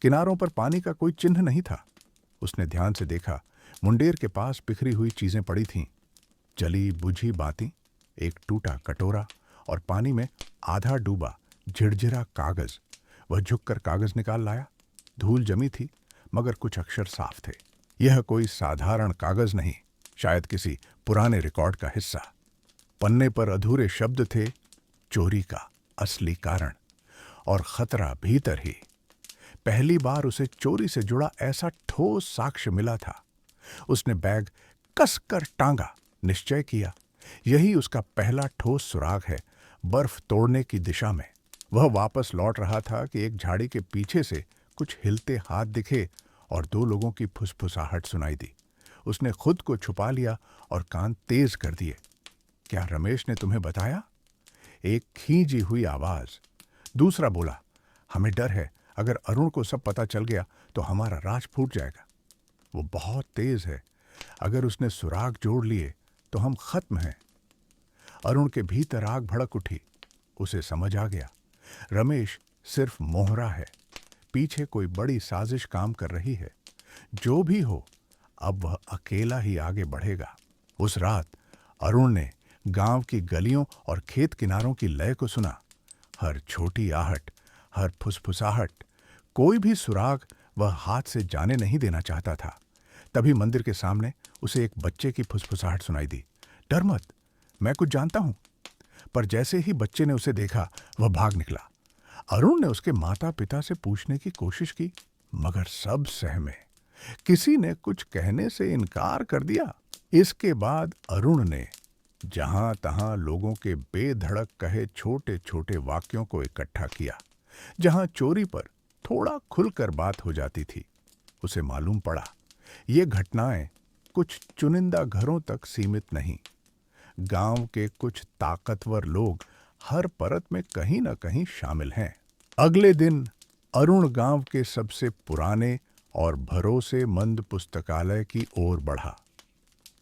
Speaker 1: किनारों पर पानी का कोई चिन्ह नहीं था। उसने ध्यान से देखा, मुंडेर के पास बिखरी हुई चीजें पड़ी थीं, जली बुझी बातें, एक टूटा कटोरा और पानी में आधा डूबा झिरझिरा कागज। वह झुककर कागज निकाल लाया। धूल जमी थी, मगर कुछ अक्षर साफ थे। यह कोई साधारण कागज नहीं, शायद किसी पुराने रिकॉर्ड का हिस्सा। पन्ने पर अधूरे शब्द थे, चोरी का असली कारण और खतरा भीतर ही। पहली बार उसे चोरी से जुड़ा ऐसा ठोस साक्ष्य मिला था। उसने बैग कसकर टांगा, निश्चय किया, यही उसका पहला ठोस सुराग है, बर्फ तोड़ने की दिशा में। वह वापस लौट रहा था कि एक झाड़ी के पीछे से कुछ हिलते हाथ दिखे और दो लोगों की फुसफुसाहट सुनाई दी। उसने खुद को छुपा लिया और कान तेज कर दिए। क्या रमेश ने तुम्हें बताया? एक खींची हुई आवाज। दूसरा बोला, हमें डर है, अगर अरुण को सब पता चल गया तो हमारा राज फूट जाएगा। वो बहुत तेज है, अगर उसने सुराग जोड़ लिए तो हम खत्म हैं। अरुण के भीतर आग भड़क उठी। उसे समझ आ गया, रमेश सिर्फ मोहरा है, पीछे कोई बड़ी साजिश काम कर रही है। जो भी हो, अब वह अकेला ही आगे बढ़ेगा। उस रात अरुण ने गांव की गलियों और खेत किनारों की लय को सुना। हर छोटी आहट, हर फुसफुसाहट, कोई भी सुराग वह हाथ से जाने नहीं देना चाहता था। तभी मंदिर के सामने उसे एक बच्चे की फुसफुसाहट सुनाई दी। डर मत, मैं कुछ जानता हूं। पर जैसे ही बच्चे ने उसे देखा, वह भाग निकला। अरुण ने उसके माता पिता से पूछने की कोशिश की, मगर सब सहमे। किसी ने कुछ कहने से इनकार कर दिया। इसके बाद अरुण ने जहां तहां लोगों के बेधड़क कहे छोटे छोटे वाक्यों को इकट्ठा किया। जहां चोरी पर थोड़ा खुलकर बात हो जाती थी, उसे मालूम पड़ा, ये घटनाएं कुछ चुनिंदा घरों तक सीमित नहीं। गांव के कुछ ताकतवर लोग हर परत में कहीं न कहीं शामिल हैं। अगले दिन अरुण गांव के सबसे पुराने और भरोसेमंद पुस्तकालय की ओर बढ़ा।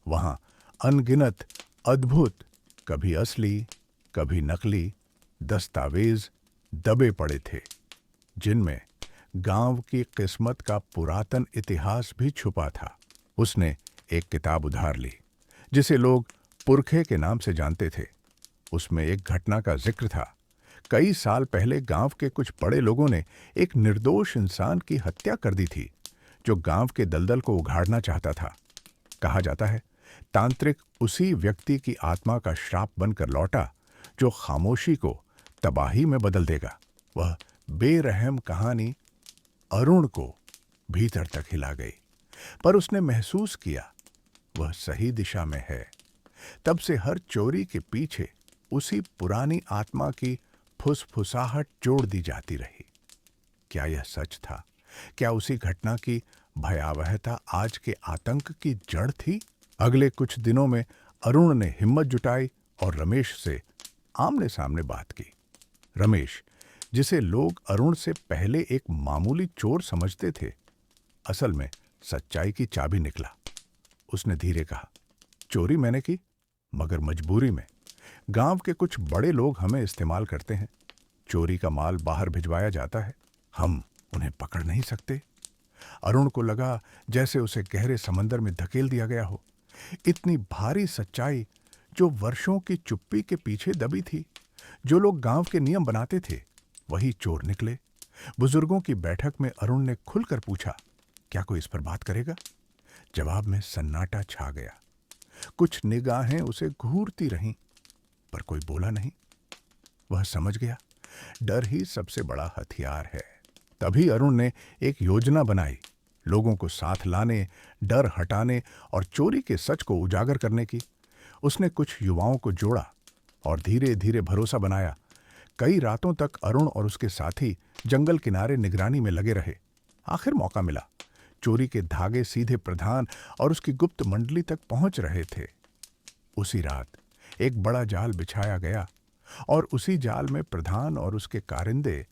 Speaker 1: वहां अनगिनत अद्भुत, कभी असली कभी नकली दस्तावेज दबे पड़े थे, जिनमें गांव की किस्मत का पुरातन इतिहास भी छुपा था। उसने एक किताब उधार ली, जिसे लोग पुरखे के नाम से जानते थे। उसमें एक घटना का जिक्र था। कई साल पहले गांव के कुछ बड़े लोगों ने एक निर्दोष इंसान की हत्या कर दी थी, जो गांव के दलदल को उघाड़ना चाहता था। कहा जाता है, तांत्रिक उसी व्यक्ति की आत्मा का श्राप बनकर लौटा, जो खामोशी को तबाही में बदल देगा। वह बेरहम कहानी अरुण को भीतर तक हिला गई, पर उसने महसूस किया, वह सही दिशा में है। तब से हर चोरी के पीछे उसी पुरानी आत्मा की फुसफुसाहट जोड़ दी जाती रही। क्या यह सच था? क्या उसी घटना की भयावहता आज के आतंक की जड़ थी? अगले कुछ दिनों में अरुण ने हिम्मत जुटाई और रमेश से आमने सामने बात की। रमेश, जिसे लोग अरुण से पहले एक मामूली चोर समझते थे, असल में सच्चाई की चाबी निकला। उसने धीरे कहा, चोरी मैंने की, मगर मजबूरी में। गांव के कुछ बड़े लोग हमें इस्तेमाल करते हैं। चोरी का माल बाहर भिजवाया जाता है, हम उन्हें पकड़ नहीं सकते। अरुण को लगा जैसे उसे गहरे समंदर में धकेल दिया गया हो। इतनी भारी सच्चाई जो वर्षों की चुप्पी के पीछे दबी थी। जो लोग गांव के नियम बनाते थे वही चोर निकले। बुजुर्गों की बैठक में अरुण ने खुलकर पूछा, क्या कोई इस पर बात करेगा? जवाब में सन्नाटा छा गया। कुछ निगाहें उसे घूरती रहीं, पर कोई बोला नहीं। वह समझ गया, डर ही सबसे बड़ा हथियार है। तभी अरुण ने एक योजना बनाई, लोगों को साथ लाने, डर हटाने और चोरी के सच को उजागर करने की। उसने कुछ युवाओं को जोड़ा और धीरे धीरे भरोसा बनाया। कई रातों तक अरुण और उसके साथी जंगल किनारे निगरानी में लगे रहे। आखिर मौका मिला। चोरी के धागे सीधे प्रधान और उसकी गुप्त मंडली तक पहुंच रहे थे। उसी रात एक बड़ा जाल बिछाया गया और उसी जाल में प्रधान और उसके कारिंदे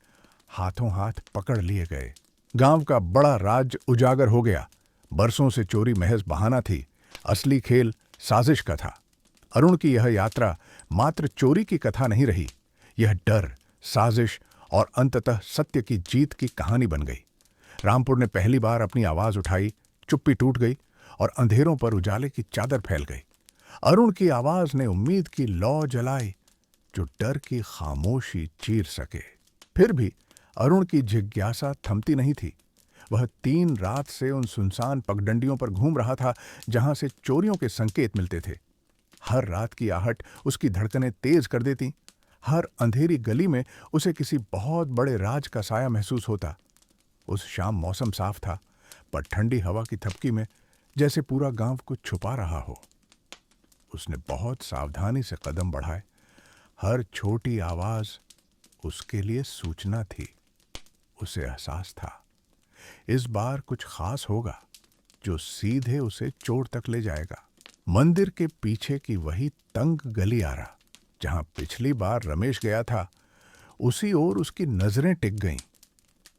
Speaker 1: हाथों हाथ पकड़ लिए गए। गांव का बड़ा राज उजागर हो गया। बरसों से चोरी महज बहाना थी, असली खेल साजिश का था। अरुण की यह यात्रा मात्र चोरी की कथा नहीं रही, यह डर, साजिश और अंततः सत्य की जीत की कहानी बन गई। रामपुर ने पहली बार अपनी आवाज उठाई, चुप्पी टूट गई और अंधेरों पर उजाले की चादर फैल गई। अरुण की आवाज ने उम्मीद की लौ जलाई जो डर की खामोशी चीर सके। फिर भी अरुण की जिज्ञासा थमती नहीं थी। वह 3 रात से उन सुनसान पगडंडियों पर घूम रहा था जहां से चोरियों के संकेत मिलते थे। हर रात की आहट उसकी धड़कनें तेज कर देती। हर अंधेरी गली में उसे किसी बहुत बड़े राज का साया महसूस होता। उस शाम मौसम साफ था, पर ठंडी हवा की थपकी में जैसे पूरा गांव कुछ छुपा रहा हो। उसने बहुत सावधानी से कदम बढ़ाए। हर छोटी आवाज उसके लिए सूचना थी। उसे एहसास था, इस बार कुछ खास होगा जो सीधे उसे चोर तक ले जाएगा। मंदिर के पीछे की वही तंग गलियारा जहां पिछली बार रमेश गया था, उसी ओर उसकी नजरें टिक गईं।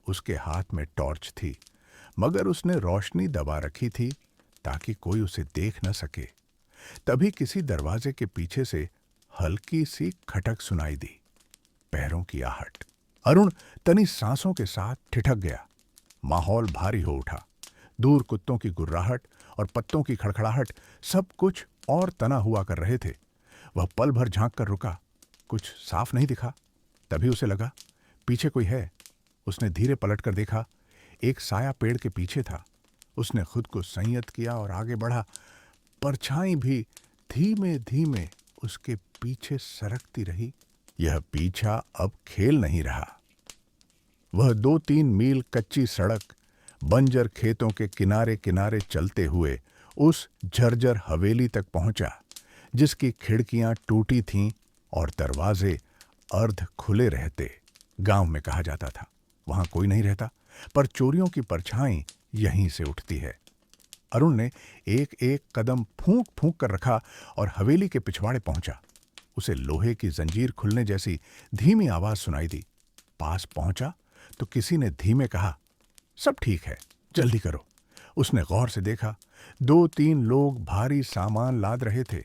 Speaker 1: उसके हाथ में टॉर्च थी, मगर उसने रोशनी दबा रखी थी ताकि कोई उसे देख न सके। तभी किसी दरवाजे के पीछे से हल्की सी खटक सुनाई दी, पैरों की आहट। अरुण तनी सांसों के साथ ठिठक गया। माहौल भारी हो उठा। दूर कुत्तों की गुर्राहट और पत्तों की खड़खड़ाहट सब कुछ और तना हुआ कर रहे थे। वह पल भर झांक कर रुका, कुछ साफ नहीं दिखा। तभी उसे लगा पीछे कोई है। उसने धीरे पलट कर देखा, एक साया पेड़ के पीछे था। उसने खुद को संयत किया और आगे बढ़ा। परछाई भी धीमे धीमे उसके पीछे सरकती रही। यह पीछा अब खेल नहीं रहा। वह 2-3 मील कच्ची सड़क, बंजर खेतों के किनारे किनारे चलते हुए उस झरझर हवेली तक पहुंचा, जिसकी खिड़कियां टूटी थीं और दरवाजे अर्ध खुले रहते। गांव में कहा जाता था वहां कोई नहीं रहता, पर चोरियों की परछाई यहीं से उठती है। अरुण ने एक एक कदम फूंक फूंक कर रखा और हवेली के पिछवाड़े पहुंचा। उसे लोहे की जंजीर खुलने जैसी धीमी आवाज सुनाई दी। पास पहुंचा तो किसी ने धीमे कहा, सब ठीक है, जल्दी करो। उसने गौर से देखा, 2-3 लोग भारी सामान लाद रहे थे।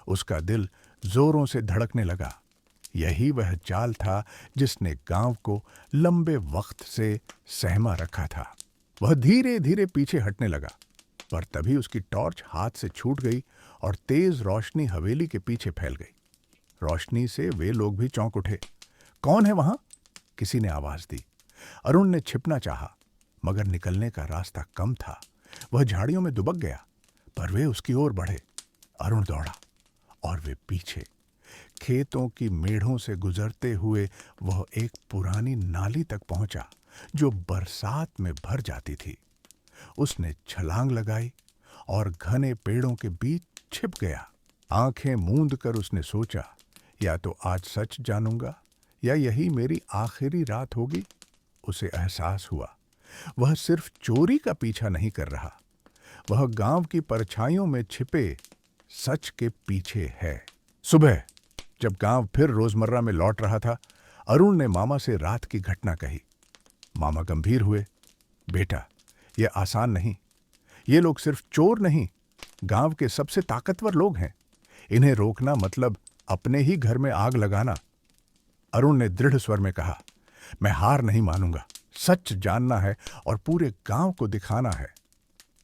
Speaker 1: उसका दिल जोरों से धड़कने लगा। यही वह चाल था जिसने गांव को लंबे वक्त से सहमा रखा था। वह धीरे धीरे पीछे हटने लगा, पर तभी उसकी टॉर्च हाथ से छूट गई और तेज रोशनी हवेली के पीछे फैल गई। रोशनी से वे लोग भी चौंक उठे। कौन है वहां? किसी ने आवाज दी। अरुण ने छिपना चाहा, मगर निकलने का रास्ता कम था। वह झाड़ियों में दुबक गया, पर वे उसकी ओर बढ़े। अरुण दौड़ा और वे पीछे। खेतों की मेढ़ों से गुजरते हुए वह एक पुरानी नाली तक पहुंचा जो बरसात में भर जाती थी। उसने छलांग लगाई और घने पेड़ों के बीच छिप गया। आंखें मूंद कर उसने सोचा, या तो आज सच जानूंगा या यही मेरी आखिरी रात होगी। उसे एहसास हुआ वह सिर्फ चोरी का पीछा नहीं कर रहा, वह गांव की परछाइयों में छिपे सच के पीछे है। सुबह जब गांव फिर रोजमर्रा में लौट रहा था, अरुण ने मामा से रात की घटना कही। मामा गंभीर हुए। बेटा, यह आसान नहीं। ये लोग सिर्फ चोर नहीं, गांव के सबसे ताकतवर लोग हैं। इन्हें रोकना मतलब अपने ही घर में आग लगाना। अरुण ने दृढ़ स्वर में कहा, मैं हार नहीं मानूंगा। सच जानना है और पूरे गांव को दिखाना है।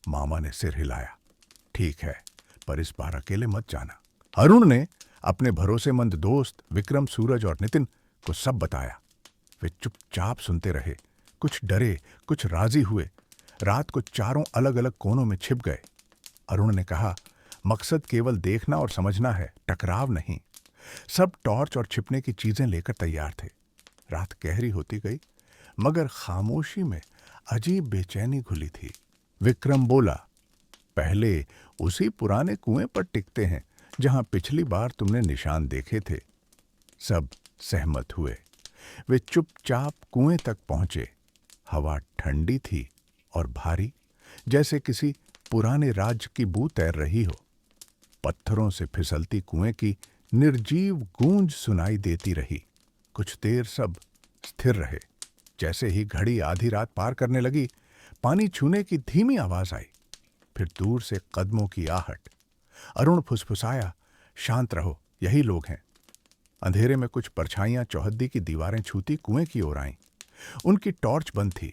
Speaker 1: मामा ने सिर हिलाया। ठीक है, पर इस बार अकेले मत जाना। अरुण ने अपने भरोसेमंद दोस्त विक्रम, सूरज और नितिन को सब बताया। वे चुपचाप सुनते रहे, कुछ डरे, कुछ राजी हुए। रात को चारों अलग अलग कोनों में छिप गए। अरुण ने कहा, मकसद केवल देखना और समझना है, टकराव नहीं। सब टॉर्च और छिपने की चीजें लेकर तैयार थे। रात गहरी होती गई, मगर खामोशी में अजीब बेचैनी घुली थी। विक्रम बोला, पहले उसी पुराने कुएं पर टिकते हैं जहां पिछली बार तुमने निशान देखे थे। सब सहमत हुए। वे चुपचाप कुएं तक पहुंचे। हवा ठंडी थी और भारी, जैसे किसी पुराने राज्य की बू तैर रही हो। पत्थरों से फिसलती कुएं की निर्जीव गूंज सुनाई देती रही। कुछ देर सब स्थिर रहे। जैसे ही घड़ी आधी रात पार करने लगी, पानी छूने की धीमी आवाज आई। फिर दूर से कदमों की आहट। अरुण फुसफुसाया, शांत रहो, यही लोग हैं। अंधेरे में कुछ परछाइयां चौहद्दी की दीवारें छूती कुएं की ओर आईं। उनकी टॉर्च बंद थी,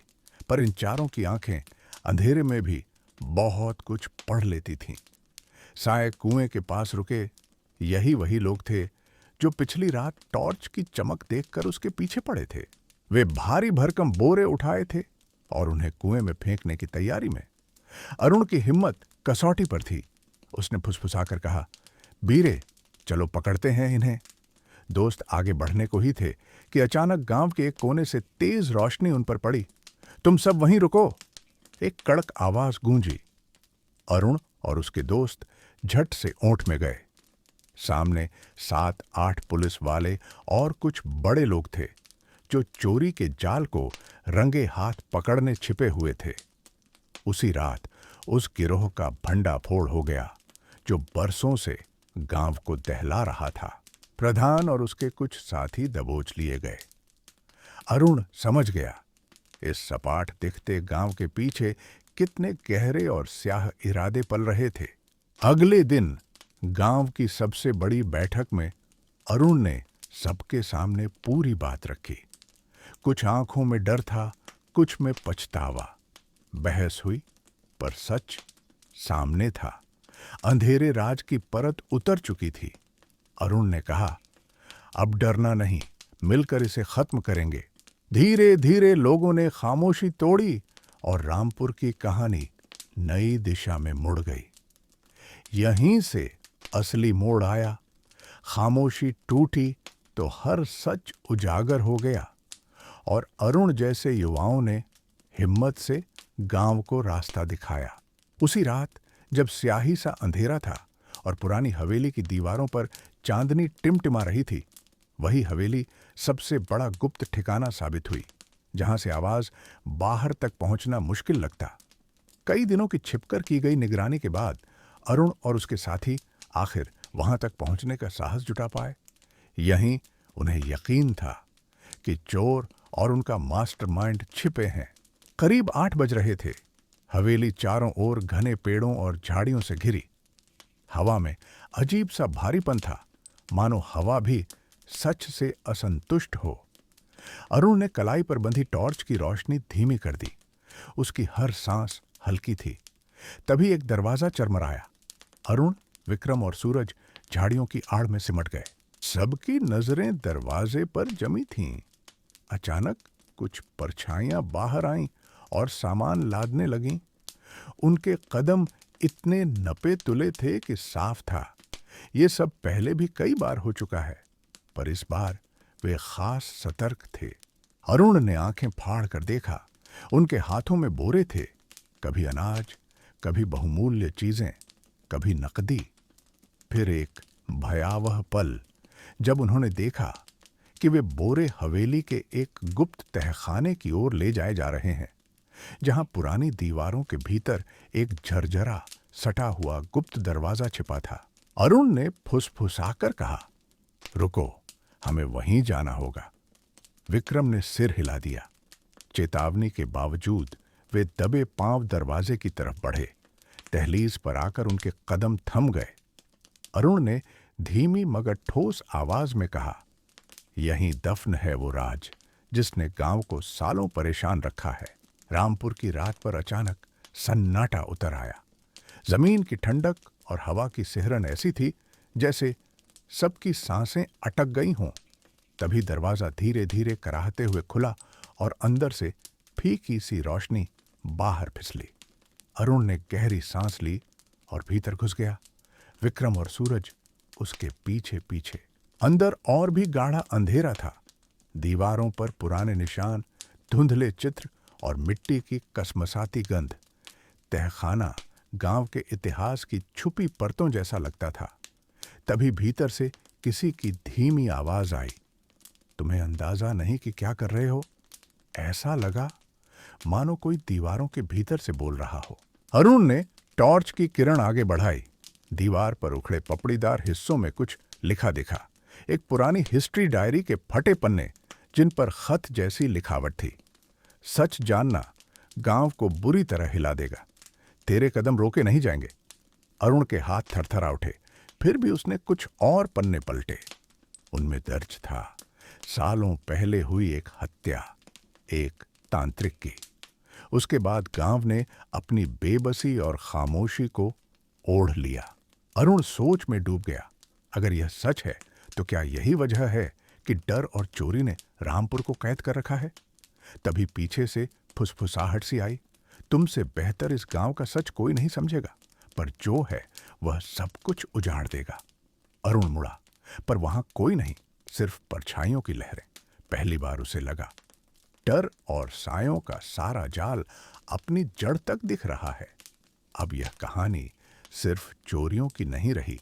Speaker 1: पर इन चारों की आंखें अंधेरे में भी बहुत कुछ पढ़ लेती थीं। साए कुएं के पास रुके। यही वही लोग थे जो पिछली रात टॉर्च की चमक देखकर उसके पीछे पड़े थे। वे भारी भरकम बोरे उठाए थे और उन्हें कुएं में फेंकने की तैयारी में। अरुण की हिम्मत कसौटी पर थी। उसने फुसफुसाकर कहा, बीरे, चलो पकड़ते हैं इन्हें। दोस्त आगे बढ़ने को ही थे कि अचानक गांव के एक कोने से तेज रोशनी उन पर पड़ी। तुम सब वहीं रुको, एक कड़क आवाज गूंजी। अरुण और उसके दोस्त झट से ओंठ में गए। सामने 7-8 पुलिस वाले और कुछ बड़े लोग थे जो चोरी के जाल को रंगे हाथ पकड़ने छिपे हुए थे। उसी रात उस गिरोह का भंडाफोड़ हो गया जो बरसों से गांव को दहला रहा था। प्रधान और उसके कुछ साथी दबोच लिए गए। अरुण समझ गया, इस सपाट दिखते गांव के पीछे कितने गहरे और स्याह इरादे पल रहे थे। अगले दिन गांव की सबसे बड़ी बैठक में अरुण ने सबके सामने पूरी बात रखी। कुछ आंखों में डर था, कुछ में पछतावा। बहस हुई, पर सच सामने था। अंधेरे राज की परत उतर चुकी थी। अरुण ने कहा, अब डरना नहीं, मिलकर इसे खत्म करेंगे। धीरे धीरे लोगों ने खामोशी तोड़ी और रामपुर की कहानी नई दिशा में मुड़ गई। यहीं से असली मोड़ आया। खामोशी टूटी तो हर सच उजागर हो गया और अरुण जैसे युवाओं ने हिम्मत से गांव को रास्ता दिखाया। उसी रात जब स्याही सा अंधेरा था और पुरानी हवेली की दीवारों पर चांदनी टिमटिमा रही थी, वही हवेली सबसे बड़ा गुप्त ठिकाना साबित हुई, जहां से आवाज बाहर तक पहुंचना मुश्किल लगता। कई दिनों की छिपकर की गई निगरानी के बाद अरुण और उसके साथी आखिर वहां तक पहुंचने का साहस जुटा पाए। यहीं उन्हें यकीन था कि चोर और उनका मास्टरमाइंड छिपे हैं। करीब 8 बज रहे थे। हवेली चारों ओर घने पेड़ों और झाड़ियों से घिरी। हवा में अजीब सा भारीपन था, मानो हवा भी सच से असंतुष्ट हो। अरुण ने कलाई पर बंधी टॉर्च की रोशनी धीमी कर दी। उसकी हर सांस हल्की थी। तभी एक दरवाजा चरमराया। अरुण, विक्रम और सूरज झाड़ियों की आड़ में सिमट गए। सबकी नजरें दरवाजे पर जमी थीं। अचानक कुछ परछाइयां बाहर आईं और सामान लादने लगीं। उनके कदम इतने नपे तुले थे कि साफ था, ये सब पहले भी कई बार हो चुका है, पर इस बार वे खास सतर्क थे। अरुण ने आंखें फाड़ कर देखा। उनके हाथों में बोरे थे, कभी अनाज, कभी बहुमूल्य चीजें, कभी नकदी। फिर एक भयावह पल, जब उन्होंने देखा कि वे बोरे हवेली के एक गुप्त तहखाने की ओर ले जाए जा रहे हैं, जहां पुरानी दीवारों के भीतर एक झरझरा सटा हुआ गुप्त दरवाजा छिपा था। अरुण ने फुसफुसाकर कहा, रुको, हमें वहीं जाना होगा। विक्रम ने सिर हिला दिया। चेतावनी के बावजूद वे दबे पांव दरवाजे की तरफ बढ़े। दहलीज पर आकर उनके कदम थम गए। अरुण ने धीमी मगर ठोस आवाज में कहा, यहीं दफन है वो राज जिसने गांव को सालों परेशान रखा है। रामपुर की रात पर अचानक सन्नाटा उतर आया। जमीन की ठंडक और हवा की सिहरन ऐसी थी जैसे सबकी सांसें अटक गई हों। तभी दरवाजा धीरे धीरे कराहते हुए खुला और अंदर से फीकी सी रोशनी बाहर फिसली। अरुण ने गहरी सांस ली और भीतर घुस गया। विक्रम और सूरज उसके पीछे पीछे। अंदर और भी गाढ़ा अंधेरा था। दीवारों पर पुराने निशान, धुंधले चित्र और मिट्टी की कसमसाती गंध। तहखाना गांव के इतिहास की छुपी परतों जैसा लगता था। तभी भीतर से किसी की धीमी आवाज आई, तुम्हें अंदाजा नहीं कि क्या कर रहे हो? ऐसा लगा मानो कोई दीवारों के भीतर से बोल रहा हो। अरुण ने टॉर्च की किरण आगे बढ़ाई। दीवार पर उखड़े पपड़ीदार हिस्सों में कुछ लिखा दिखा। एक पुरानी हिस्ट्री डायरी के फटे पन्ने जिन पर खत जैसी लिखावट थी। सच जानना गांव को बुरी तरह हिला देगा। तेरे कदम रोके नहीं जाएंगे। अरुण के हाथ थरथरा उठे। फिर भी उसने कुछ और पन्ने पलटे। उनमें दर्ज था सालों पहले हुई एक हत्या, एक तांत्रिक की। उसके बाद गांव ने अपनी बेबसी और खामोशी को ओढ़ लिया। अरुण सोच में डूब गया। अगर यह सच है तो क्या यही वजह है कि डर और चोरी ने रामपुर को कैद कर रखा है? तभी पीछे से फुसफुसाहट सी आई, तुमसे बेहतर इस गांव का सच कोई नहीं समझेगा, पर जो है वह सब कुछ उजाड़ देगा। अरुण मुड़ा, पर वहां कोई नहीं, सिर्फ परछाइयों की लहरें। पहली बार उसे लगा डर और सायों का सारा जाल अपनी जड़ तक दिख रहा है। अब यह कहानी सिर्फ चोरियों की नहीं रही,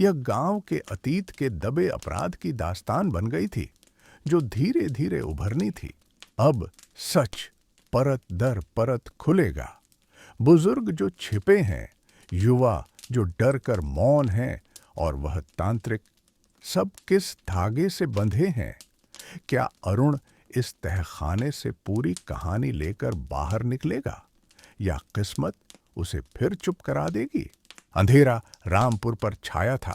Speaker 1: यह गांव के अतीत के दबे अपराध की दास्तान बन गई थी, जो धीरे धीरे उभरनी थी। अब सच परत दर परत खुलेगा। बुजुर्ग जो छिपे हैं, युवा जो डर कर मौन हैं, और वह तांत्रिक, सब किस धागे से बंधे हैं? क्या अरुण इस तहखाने से पूरी कहानी लेकर बाहर निकलेगा, या किस्मत उसे फिर चुप करा देगी? अंधेरा रामपुर पर छाया था,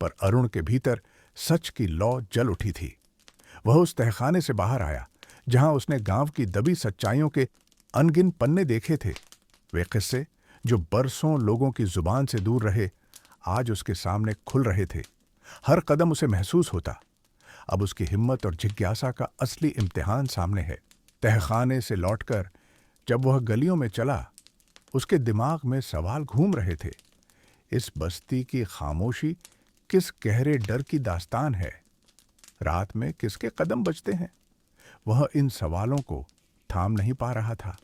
Speaker 1: पर अरुण के भीतर सच की लौ जल उठी थी। वह उस तहखाने से बाहर आया जहां उसने गांव की दबी सच्चाइयों के अनगिन पन्ने देखे थे। वे किस्से जो बरसों लोगों की जुबान से दूर रहे, आज उसके सामने खुल रहे थे। हर कदम उसे महसूस होता, अब उसकी हिम्मत और जिज्ञासा का असली इम्तिहान सामने है। तहखाने से लौटकर जब वह गलियों में चला, उसके दिमाग में सवाल घूम रहे थे। इस बस्ती की खामोशी किस गहरे डर की दास्तान है? रात में किसके कदम बजते हैं? वह इन सवालों को थाम नहीं पा रहा था।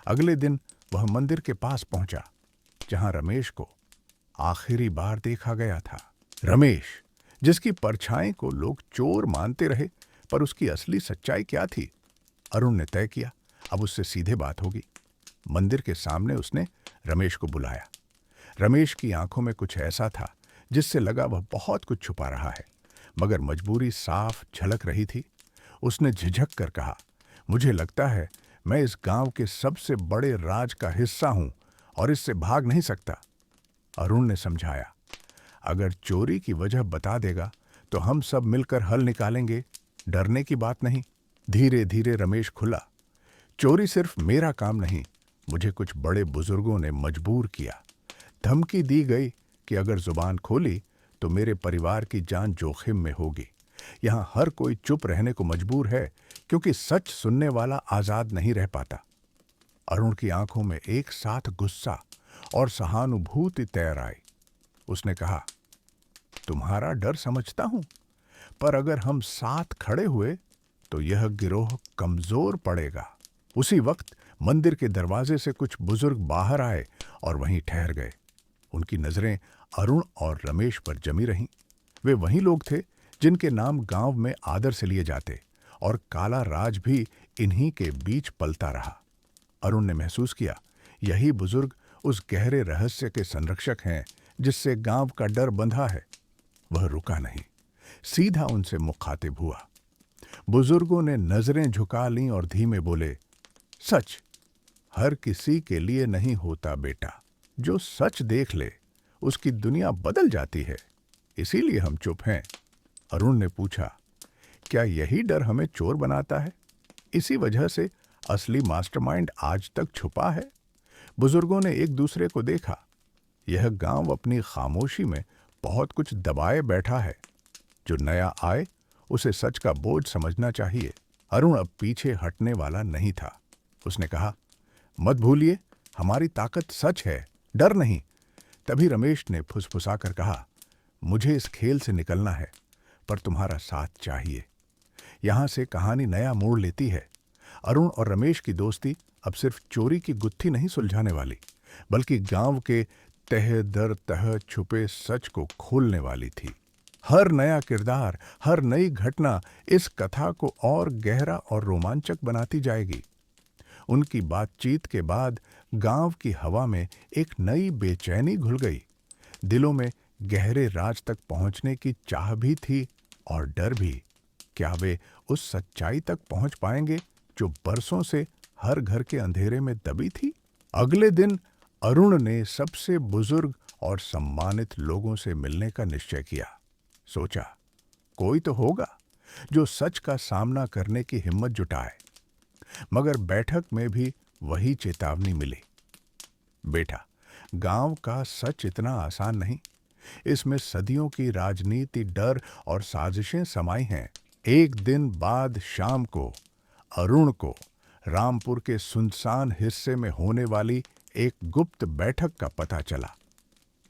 Speaker 1: अगले दिन वह मंदिर के पास पहुंचा, जहां रमेश को आखिरी बार देखा गया था। रमेश, जिसकी परछाई को लोग चोर मानते रहे, पर उसकी असली सच्चाई क्या थी? अरुण ने तय किया, अब उससे सीधे बात होगी। मंदिर के सामने उसने रमेश को बुलाया। रमेश की आंखों में कुछ ऐसा था जिससे लगा वह बहुत कुछ छुपा रहा है, मगर मजबूरी साफ झलक रही थी। उसने झिझक कर कहा, मुझे लगता है मैं इस गांव के सबसे बड़े राज का हिस्सा हूं और इससे भाग नहीं सकता। अरुण ने समझाया, अगर चोरी की वजह बता देगा तो हम सब मिलकर हल निकालेंगे, डरने की बात नहीं। धीरे धीरे रमेश खुला, चोरी सिर्फ मेरा काम नहीं, मुझे कुछ बड़े बुजुर्गों ने मजबूर किया। धमकी दी गई कि अगर जुबान खोली तो मेरे परिवार की जान जोखिम में होगी। यहां हर कोई चुप रहने को मजबूर है, क्योंकि सच सुनने वाला आजाद नहीं रह पाता। अरुण की आंखों में एक साथ गुस्सा और सहानुभूति तैर आई। उसने कहा, तुम्हारा डर समझता हूं, पर अगर हम साथ खड़े हुए तो यह गिरोह कमजोर पड़ेगा। उसी वक्त मंदिर के दरवाजे से कुछ बुजुर्ग बाहर आए और वहीं ठहर गए। उनकी नजरें अरुण और रमेश पर जमी रहीं। वे वही लोग थे जिनके नाम गांव में आदर से लिए जाते, और काला राज भी इन्हीं के बीच पलता रहा। अरुण ने महसूस किया, यही बुजुर्ग उस गहरे रहस्य के संरक्षक हैं जिससे गांव का डर बंधा है। वह रुका नहीं, सीधा उनसे मुखातिब हुआ। बुजुर्गों ने नजरें झुका लीं और धीमे बोले, सच हर किसी के लिए नहीं होता बेटा। जो सच देख ले उसकी दुनिया बदल जाती है, इसीलिए हम चुप हैं। अरुण ने पूछा, क्या यही डर हमें चोर बनाता है? इसी वजह से असली मास्टरमाइंड आज तक छुपा है? बुजुर्गों ने एक दूसरे को देखा। यह गांव अपनी खामोशी में बहुत कुछ दबाए बैठा है। जो नया आए उसे सच का बोझ समझना चाहिए। अरुण अब पीछे हटने वाला नहीं था। उसने कहा, मत भूलिए, हमारी ताकत सच है, डर नहीं। तभी रमेश ने फुसफुसाकर कहा, मुझे इस खेल से निकलना है, पर तुम्हारा साथ चाहिए। यहां से कहानी नया मोड़ लेती है। अरुण और रमेश की दोस्ती अब सिर्फ चोरी की गुत्थी नहीं सुलझाने वाली, बल्कि गांव के तह दर तह छुपे सच को खोलने वाली थी। हर नया किरदार, हर नई घटना इस कथा को और गहरा और रोमांचक बनाती जाएगी। उनकी बातचीत के बाद गांव की हवा में एक नई बेचैनी घुल गई। दिलों में गहरे राज तक पहुंचने की चाह भी थी और डर भी। क्या वे उस सच्चाई तक पहुंच पाएंगे जो बरसों से हर घर के अंधेरे में दबी थी? अगले दिन अरुण ने सबसे बुजुर्ग और सम्मानित लोगों से मिलने का निश्चय किया। सोचा, कोई तो होगा जो सच का सामना करने की हिम्मत जुटाए। मगर बैठक में भी वही चेतावनी मिली, बेटा, गांव का सच इतना आसान नहीं। इसमें सदियों की राजनीति, डर और साजिशें समाई हैं। एक दिन बाद शाम को अरुण को रामपुर के सुनसान हिस्से में होने वाली एक गुप्त बैठक का पता चला।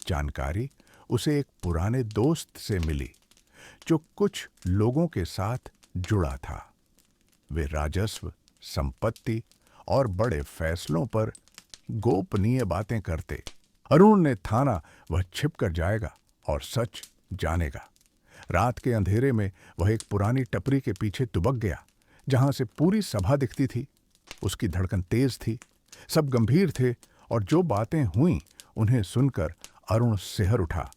Speaker 1: जानकारी उसे एक पुराने दोस्त से मिली जो कुछ लोगों के साथ जुड़ा था। वे राजस्व, संपत्ति और बड़े फैसलों पर गोपनीय बातें करते। अरुण ने ठाना वह छिपकर जाएगा और सच जानेगा। रात के अंधेरे में वह एक पुरानी टपरी के पीछे दुबक गया, जहां से पूरी सभा दिखती थी। उसकी धड़कन तेज थी, सब गंभीर थे और जो बातें हुईं उन्हें सुनकर अरुण सिहर उठा।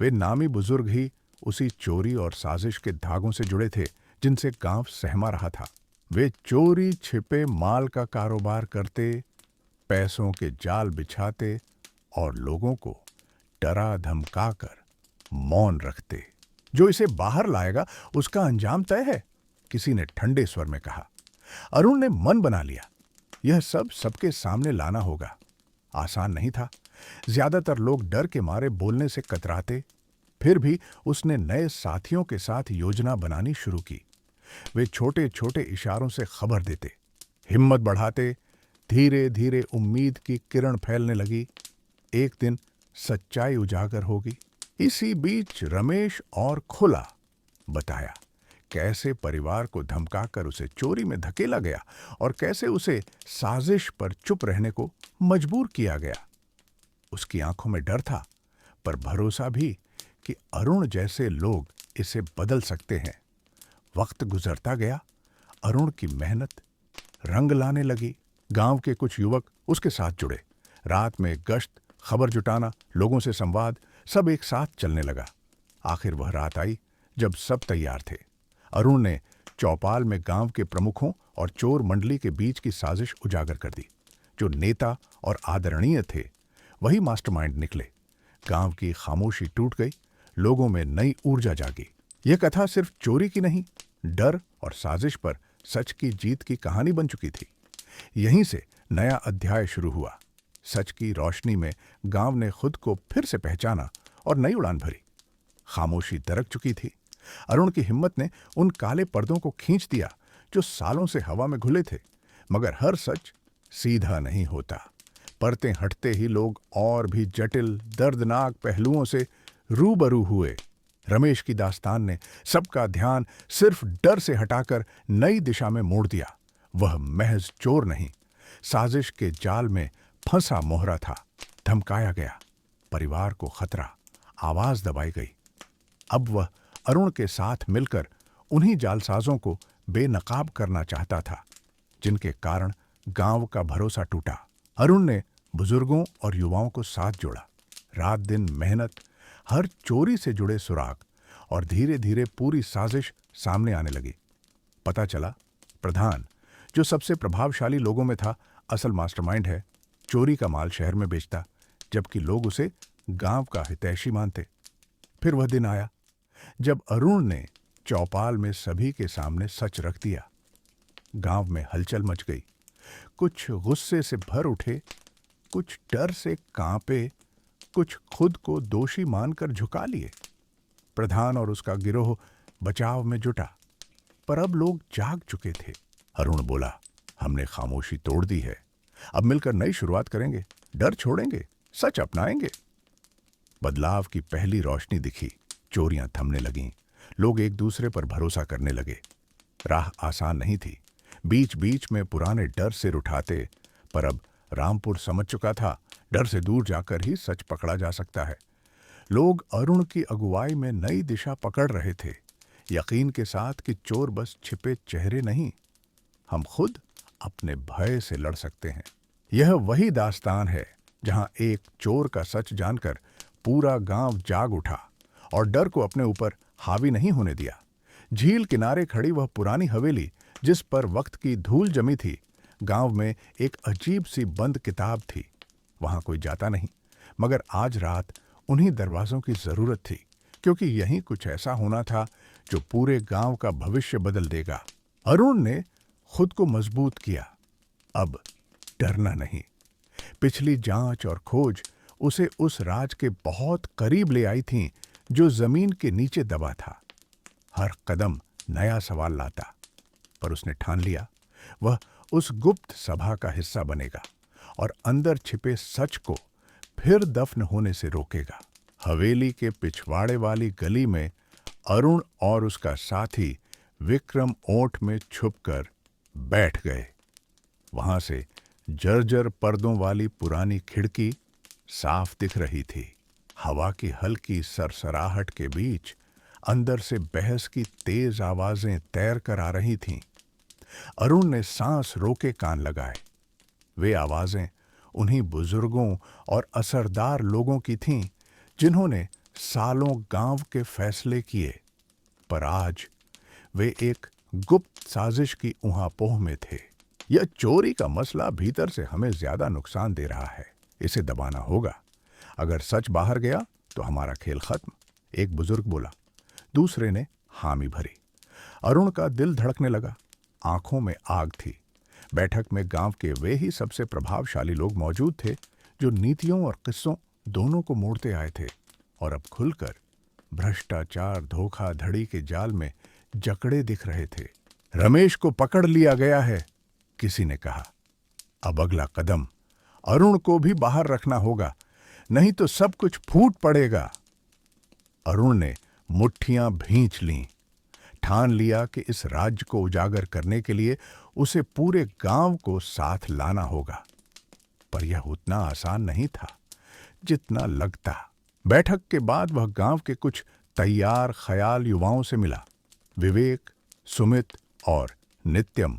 Speaker 1: वे नामी बुजुर्ग ही उसी चोरी और साजिश के धागों से जुड़े थे जिनसे गांव सहमा रहा था। वे चोरी छिपे माल का कारोबार करते, पैसों के जाल बिछाते और लोगों को डरा धमकाकर मौन रखते। जो इसे बाहर लाएगा उसका अंजाम तय है, किसी ने ठंडे स्वर में कहा। अरुण ने मन बना लिया, यह सब सबके सामने लाना होगा। आसान नहीं था। ज्यादातर लोग डर के मारे बोलने से कतराते। फिर भी उसने नए साथियों के साथ योजना बनानी शुरू की। वे छोटे छोटे इशारों से खबर देते, हिम्मत बढ़ाते। धीरे धीरे उम्मीद की किरण फैलने लगी। एक दिन सच्चाई उजागर होगी। इसी बीच रमेश और खुला बताया कैसे परिवार को धमकाकर उसे चोरी में धकेला गया और कैसे उसे साजिश पर चुप रहने को मजबूर किया गया। उसकी आंखों में डर था, पर भरोसा भी कि अरुण जैसे लोग इसे बदल सकते हैं। वक्त गुजरता गया। अरुण की मेहनत रंग लाने लगी। गांव के कुछ युवक उसके साथ जुड़े। रात में गश्त, खबर जुटाना, लोगों से संवाद, सब एक साथ चलने लगा। आखिर वह रात आई जब सब तैयार थे। अरुण ने चौपाल में गांव के प्रमुखों और चोर मंडली के बीच की साजिश उजागर कर दी। जो नेता और आदरणीय थे वही मास्टरमाइंड निकले। गांव की खामोशी टूट गई। लोगों में नई ऊर्जा जागी। यह कथा सिर्फ चोरी की नहीं, डर और साजिश पर सच की जीत की कहानी बन चुकी थी। यहीं से नया अध्याय शुरू हुआ। सच की रोशनी में गांव ने खुद को फिर से पहचाना और नई उड़ान भरी। खामोशी दरक चुकी थी। अरुण की हिम्मत ने उन काले पर्दों को खींच दिया जो सालों से हवा में घुले थे। मगर हर सच सीधा नहीं होता। परतें हटते ही लोग और भी जटिल, दर्दनाक पहलुओं से रूबरू हुए। रमेश की दास्तान ने सबका ध्यान सिर्फ डर से हटाकर नई दिशा में मोड़ दिया। वह महज चोर नहीं, साजिश के जाल में फंसा मोहरा था। धमकाया गया, परिवार को खतरा, आवाज दबाई गई। अब वह अरुण के साथ मिलकर उन्हीं जालसाजों को बेनकाब करना चाहता था जिनके कारण गांव का भरोसा टूटा। अरुण ने बुजुर्गों और युवाओं को साथ जोड़ा। रात दिन मेहनत, हर चोरी से जुड़े सुराग, और धीरे धीरे पूरी साजिश सामने आने लगी। पता चला प्रधान, जो सबसे प्रभावशाली लोगों में था, असल मास्टरमाइंड है, चोरी का माल शहर में बेचता, जबकि लोग उसे गांव का हितैषी मानते। फिर वह दिन आया जब अरुण ने चौपाल में सभी के सामने सच रख दिया। गांव में हलचल मच गई। कुछ गुस्से से भर उठे, कुछ डर से कांपे, कुछ खुद को दोषी मानकर झुका लिए। प्रधान और उसका गिरोह बचाव में जुटा, पर अब लोग जाग चुके थे। अरुण बोला, हमने खामोशी तोड़ दी है, अब मिलकर नई शुरुआत करेंगे, डर छोड़ेंगे, सच अपनाएंगे। बदलाव की पहली रोशनी दिखी, चोरियां थमने लगीं, लोग एक दूसरे पर भरोसा करने लगे। राह आसान नहीं थी, बीच बीच में पुराने डर सिर उठाते, पर अब रामपुर समझ चुका था, डर से दूर जाकर ही सच पकड़ा जा सकता है। लोग अरुण की अगुवाई में नई दिशा पकड़ रहे थे, यकीन के साथ कि चोर बस छिपे चेहरे नहीं, हम खुद अपने भय से लड़ सकते हैं। यह वही दास्तान है जहां एक चोर का सच जानकर पूरा गांव जाग उठा और डर को अपने ऊपर हावी नहीं होने दिया। झील किनारे खड़ी वह पुरानी हवेली, जिस पर वक्त की धूल जमी थी, गांव में एक अजीब सी बंद किताब थी। वहां कोई जाता नहीं, मगर आज रात उन्हीं दरवाजों की जरूरत थी, क्योंकि यहीं कुछ ऐसा होना था जो पूरे गांव का भविष्य बदल देगा। अरुण ने खुद को मजबूत किया। अब डरना नहीं। पिछली जांच और खोज उसे उस राज के बहुत करीब ले आई थीं जो जमीन के नीचे दबा था। हर कदम नया सवाल लाता, पर उसने ठान लिया, वह उस गुप्त सभा का हिस्सा बनेगा और अंदर छिपे सच को फिर दफन होने से रोकेगा। हवेली के पिछवाड़े वाली गली में अरुण और उसका साथी विक्रम ओट में छुपकर बैठ गए। वहां से जर्जर पर्दों वाली पुरानी खिड़की साफ दिख रही थी। हवा की हल्की सरसराहट के बीच अंदर से बहस की तेज आवाजें तैर कर आ रही थीं। अरुण ने सांस रोके कान लगाए। वे आवाजें उन्हीं बुजुर्गों और असरदार लोगों की थीं जिन्होंने सालों गांव के फैसले किए, पर आज वे एक गुप्त साजिश की ऊहापोह में थे। यह चोरी का मसला भीतर से हमें ज्यादा नुकसान दे रहा है, इसे दबाना होगा। अगर सच बाहर गया तो हमारा खेल खत्म, एक बुजुर्ग बोला। दूसरे ने हामी भरी। अरुण का दिल धड़कने लगा, आंखों में आग थी। बैठक में गांव के वे ही सबसे प्रभावशाली लोग मौजूद थे जो नीतियों और किस्सों दोनों को मोड़ते आए थे और अब खुलकर भ्रष्टाचार धोखाधड़ी के जाल में जकड़े दिख रहे थे। रमेश को पकड़ लिया गया है, किसी ने कहा। अब अगला कदम अरुण को भी बाहर रखना होगा, नहीं तो सब कुछ फूट पड़ेगा। अरुण ने मुट्ठियां भींच लीं, ठान लिया कि इस राज्य को उजागर करने के लिए उसे पूरे गांव को साथ लाना होगा। पर यह उतना आसान नहीं था जितना लगता। बैठक के बाद वह गांव के कुछ तैयार ख्याल युवाओं से मिला। विवेक, सुमित और नित्यम।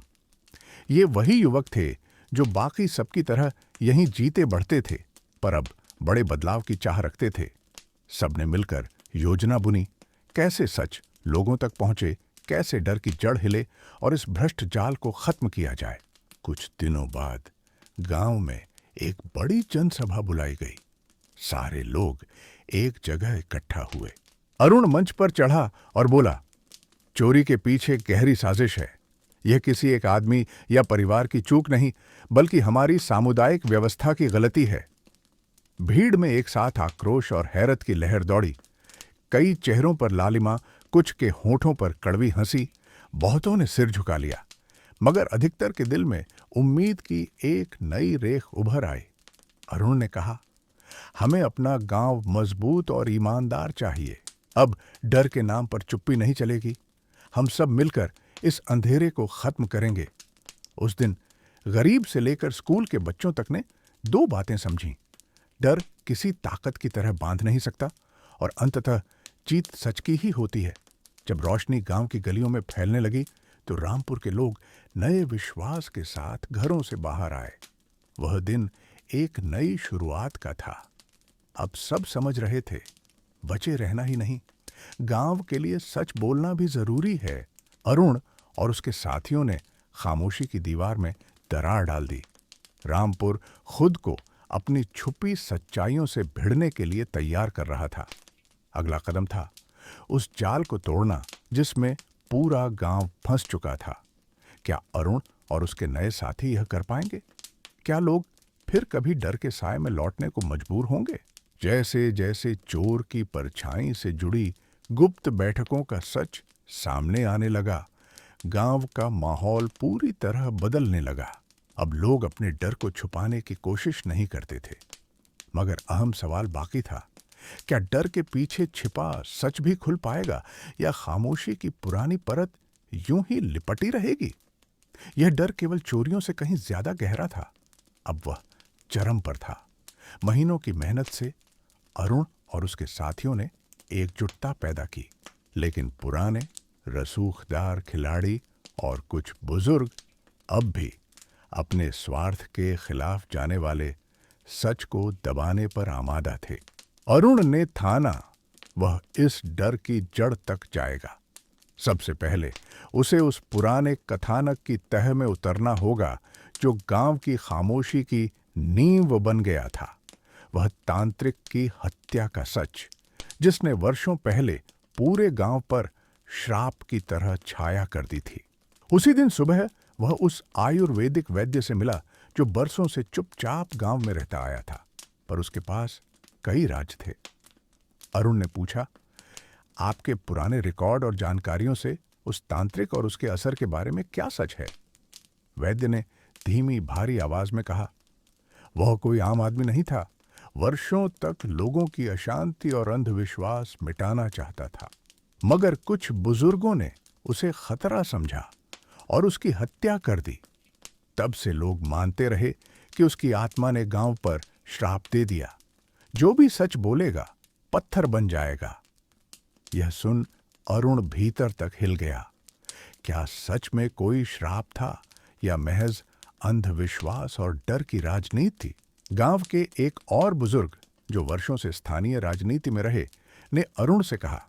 Speaker 1: ये वही युवक थे जो बाकी सबकी तरह यहीं जीते बढ़ते थे, पर अब बड़े बदलाव की चाह रखते थे। सबने मिलकर योजना बुनी, कैसे सच लोगों तक पहुंचे, कैसे डर की जड़ हिले और इस भ्रष्ट जाल को खत्म किया जाए। कुछ दिनों बाद गांव में एक बड़ी जनसभा बुलाई गई। सारे लोग एक जगह इकट्ठा हुए। अरुण मंच पर चढ़ा और बोला, चोरी के पीछे गहरी साजिश है। यह किसी एक आदमी या परिवार की चूक नहीं, बल्कि हमारी सामुदायिक व्यवस्था की गलती है। भीड़ में एक साथ आक्रोश और हैरत की लहर दौड़ी। कई चेहरों पर लालिमा, कुछ के होठों पर कड़वी हंसी। बहुतों ने सिर झुका लिया, मगर अधिकतर के दिल में उम्मीद की एक नई रेख उभर आई। अरुण ने कहा, हमें अपना गांव मजबूत और ईमानदार चाहिए। अब डर के नाम पर चुप्पी नहीं चलेगी। हम सब मिलकर इस अंधेरे को खत्म करेंगे। उस दिन गरीब से लेकर स्कूल के बच्चों तक ने दो बातें समझी। डर किसी ताकत की तरह बांध नहीं सकता और अंततः जीत सच की ही होती है। जब रोशनी गांव की गलियों में फैलने लगी तो रामपुर के लोग नए विश्वास के साथ घरों से बाहर आए। वह दिन एक नई शुरुआत का था। अब सब समझ रहे थे, बचे रहना ही नहीं, गांव के लिए सच बोलना भी जरूरी है। अरुण और उसके साथियों ने खामोशी की दीवार में दरार डाल दी। रामपुर खुद को अपनी छुपी सच्चाइयों से भिड़ने के लिए तैयार कर रहा था। अगला कदम था उस जाल को तोड़ना जिसमें पूरा गांव फंस चुका था। क्या अरुण और उसके नए साथी यह कर पाएंगे? क्या लोग फिर कभी डर के साए में लौटने को मजबूर होंगे? जैसे जैसे चोर की परछाई से जुड़ी गुप्त बैठकों का सच सामने आने लगा, गांव का माहौल पूरी तरह बदलने लगा। अब लोग अपने डर को छुपाने की कोशिश नहीं करते थे, मगर अहम सवाल बाकी था। क्या डर के पीछे छिपा सच भी खुल पाएगा या खामोशी की पुरानी परत यूं ही लिपटी रहेगी? यह डर केवल चोरियों से कहीं ज्यादा गहरा था। अब वह चरम पर था। महीनों की मेहनत से अरुण और उसके साथियों ने एकजुटता पैदा की, लेकिन पुराने रसूखदार खिलाड़ी और कुछ बुजुर्ग अब भी अपने स्वार्थ के खिलाफ जाने वाले सच को दबाने पर आमादा थे। अरुण ने ठाना वह इस डर की जड़ तक जाएगा। सबसे पहले उसे उस पुराने कथानक की तह में उतरना होगा जो गांव की खामोशी की नींव बन गया था। वह तांत्रिक की हत्या का सच, जिसने वर्षों पहले पूरे गांव पर श्राप की तरह छाया कर दी थी। उसी दिन सुबह वह उस आयुर्वेदिक वैद्य से मिला जो बरसों से चुपचाप गांव में रहता आया था, पर उसके पास कई राज थे। अरुण ने पूछा, आपके पुराने रिकॉर्ड और जानकारियों से उस तांत्रिक और उसके असर के बारे में क्या सच है? वैद्य ने धीमी भारी आवाज में कहा, वह कोई आम आदमी नहीं था। वर्षों तक लोगों की अशांति और अंधविश्वास मिटाना चाहता था, मगर कुछ बुजुर्गों ने उसे खतरा समझा और उसकी हत्या कर दी। तब से लोग मानते रहे कि उसकी आत्मा ने गांव पर श्राप दे दिया। जो भी सच बोलेगा पत्थर बन जाएगा। यह सुन अरुण भीतर तक हिल गया। क्या सच में कोई श्राप था या महज अंधविश्वास और डर की राजनीति थी? गांव के एक और बुजुर्ग जो वर्षों से स्थानीय राजनीति में रहे ने अरुण से कहा,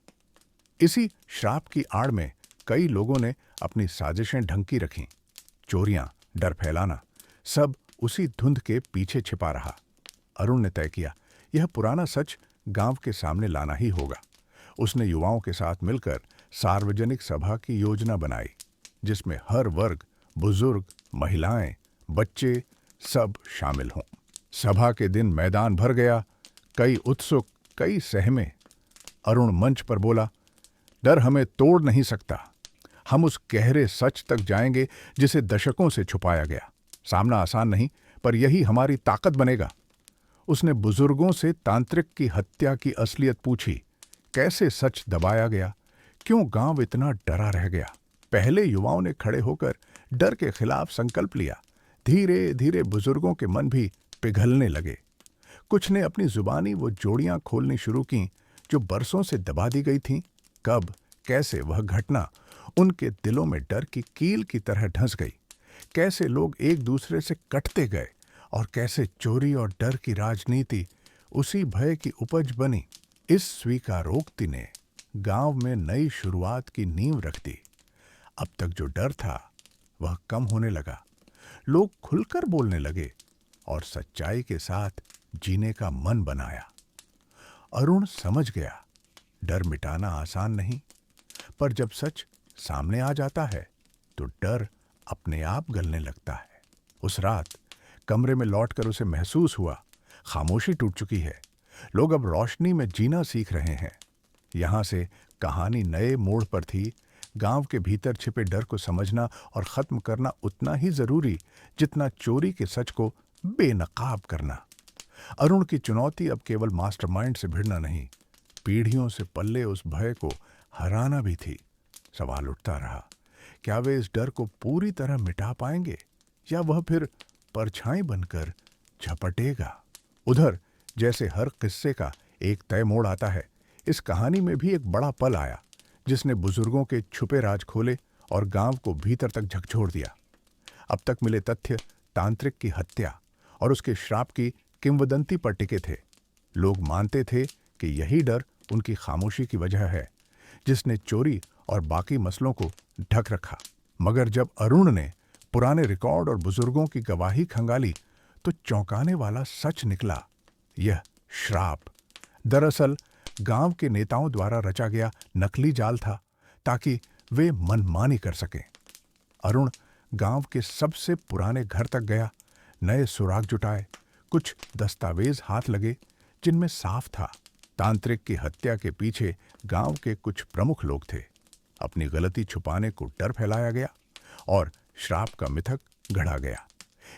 Speaker 1: इसी श्राप की आड़ में कई लोगों ने अपनी साजिशें ढंकी रखीं। चोरियां, डर फैलाना, सब उसी धुंध के पीछे छिपा रहा। अरुण ने तय किया, यह पुराना सच गांव के सामने लाना ही होगा। उसने युवाओं के साथ मिलकर सार्वजनिक सभा की योजना बनाई, जिसमें हर वर्ग, बुजुर्ग, महिलाएं, बच्चे सब शामिल हों। सभा के दिन मैदान भर गया, कई उत्सुक, कई सहमे। अरुण मंच पर बोला, डर हमें तोड़ नहीं सकता। हम उस गहरे सच तक जाएंगे जिसे दशकों से छुपाया गया। सामना आसान नहीं, पर यही हमारी ताकत बनेगा। उसने बुजुर्गों से तांत्रिक की हत्या की असलियत पूछी, कैसे सच दबाया गया, क्यों गांव इतना डरा रह गया। पहले युवाओं ने खड़े होकर डर के खिलाफ संकल्प लिया। धीरे धीरे बुजुर्गों के मन भी पिघलने लगे। कुछ ने अपनी जुबानी वो जोड़ियां खोलनी शुरू की जो बरसों से दबा दी गई थीं। कब, कैसे वह घटना उनके दिलों में डर की कील की तरह ढंस गई। कैसे लोग एक दूसरे से कटते गए और कैसे चोरी और डर की राजनीति उसी भय की उपज बनी। इस स्वीकारोक्ति ने गांव में नई शुरुआत की नींव रख दी। अब तक जो डर था वह कम होने लगा। लोग खुलकर बोलने लगे और सच्चाई के साथ जीने का मन बनाया। अरुण समझ गया, डर मिटाना आसान नहीं, पर जब सच सामने आ जाता है तो डर अपने आप गलने लगता है। उस रात कमरे में लौटकर उसे महसूस हुआ, खामोशी टूट चुकी है। लोग अब रोशनी में जीना सीख रहे हैं। यहां से कहानी नए मोड़ पर थी। गांव के भीतर छिपे डर को समझना और खत्म करना उतना ही जरूरी जितना चोरी के सच को बेनकाब करना। अरुण की चुनौती अब केवल मास्टरमाइंड से भिड़ना नहीं, पीढ़ियों से पल्ले उस भय को हराना भी थी। सवाल उठता रहा, क्या वे इस डर को पूरी तरह मिटा पाएंगे या वह फिर परछाई बनकर झपटेगा? उधर जैसे हर किस्से का एक तय मोड़ आता है, इस कहानी में भी एक बड़ा पल आया जिसने बुजुर्गों के छुपे राज खोले और गांव को भीतर तक झकझोर दिया। अब तक मिले तथ्य तांत्रिक की हत्या और उसके श्राप की किंवदंती पर टिके थे। लोग मानते थे कि यही डर उनकी खामोशी की वजह है, जिसने चोरी और बाकी मसलों को ढक रखा। मगर जब अरुण ने पुराने रिकॉर्ड और बुजुर्गों की गवाही खंगाली तो चौंकाने वाला सच निकला। यह श्राप दरअसल गांव के नेताओं द्वारा रचा गया नकली जाल था, ताकि वे मनमानी कर सकें। अरुण गांव के सबसे पुराने घर तक गया, नए सुराग जुटाए, कुछ दस्तावेज हाथ लगे जिनमें साफ था तांत्रिक की हत्या के पीछे गांव के कुछ प्रमुख लोग थे। अपनी गलती छुपाने को डर फैलाया गया और श्राप का मिथक गढ़ा गया।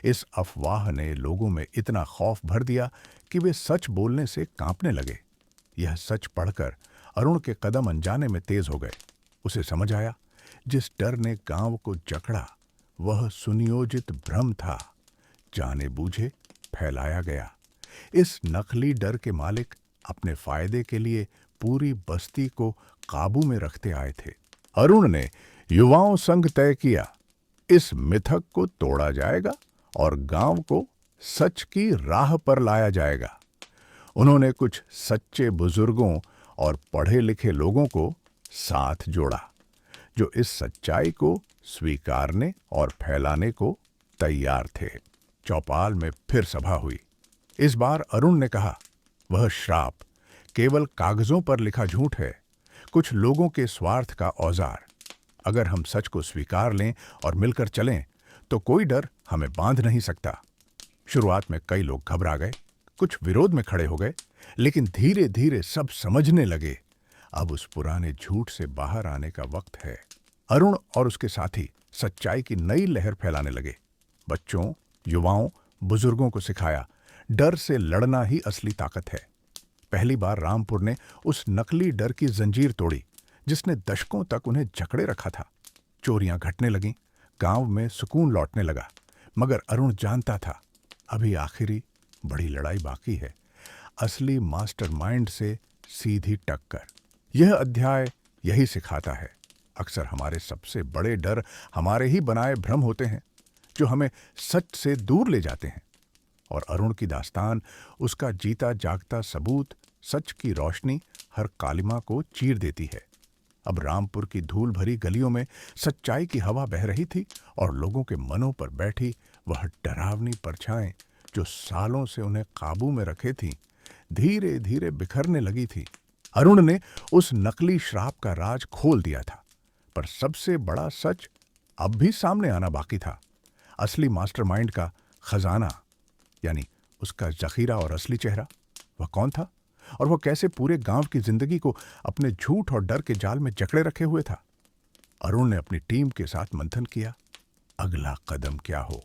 Speaker 1: इस अफवाह ने लोगों में इतना खौफ भर दिया कि वे सच बोलने से कांपने लगे। यह सच पढ़कर अरुण के कदम अनजाने में तेज हो गए। उसे समझ आया, जिस डर ने गांव को जकड़ा वह सुनियोजित भ्रम था, जाने बूझे फैलाया गया। इस नकली डर के मालिक अपने फायदे के लिए पूरी बस्ती को काबू में रखते आए थे। अरुण ने युवाओं संग तय किया, इस मिथक को तोड़ा जाएगा और गांव को सच की राह पर लाया जाएगा। उन्होंने कुछ सच्चे बुजुर्गों और पढ़े लिखे लोगों को साथ जोड़ा, जो इस सच्चाई को स्वीकारने और फैलाने को तैयार थे। चौपाल में फिर सभा हुई। इस बार अरुण ने कहा, वह श्राप केवल कागजों पर लिखा झूठ है, कुछ लोगों के स्वार्थ का औजार। अगर हम सच को स्वीकार लें और मिलकर चलें तो कोई डर हमें बांध नहीं सकता। शुरुआत में कई लोग घबरा गए, कुछ विरोध में खड़े हो गए, लेकिन धीरे धीरे सब समझने लगे, अब उस पुराने झूठ से बाहर आने का वक्त है। अरुण और उसके साथी सच्चाई की नई लहर फैलाने लगे। बच्चों, युवाओं, बुजुर्गों को सिखाया, डर से लड़ना ही असली ताकत है। पहली बार रामपुर ने उस नकली डर की जंजीर तोड़ी जिसने दशकों तक उन्हें जकड़े रखा था। चोरियां घटने लगीं, गांव में सुकून लौटने लगा। मगर अरुण जानता था, अभी आखिरी बड़ी लड़ाई बाकी है, असली मास्टरमाइंड से सीधी टक्कर। यह अध्याय यही सिखाता है, अक्सर हमारे सबसे बड़े डर हमारे ही बनाए भ्रम होते हैं, जो हमें सच से दूर ले जाते हैं। और अरुण की दास्तान उसका जीता जागता सबूत, सच की रोशनी हर कालिमा को चीर देती है। अब रामपुर की धूल भरी गलियों में सच्चाई की हवा बह रही थी और लोगों के मनों पर बैठी वह डरावनी परछाएं जो सालों से उन्हें काबू में रखे थीं, धीरे धीरे बिखरने लगी थी। अरुण ने उस नकली श्राप का राज खोल दिया था, पर सबसे बड़ा सच अब भी सामने आना बाकी था। असली मास्टरमाइंड का खजाना, यानी उसका जखीरा और असली चेहरा, वह कौन था और वह कैसे पूरे गांव की जिंदगी को अपने झूठ और डर के जाल में जकड़े रखे हुए था। अरुण ने अपनी टीम के साथ मंथन किया, अगला कदम क्या हो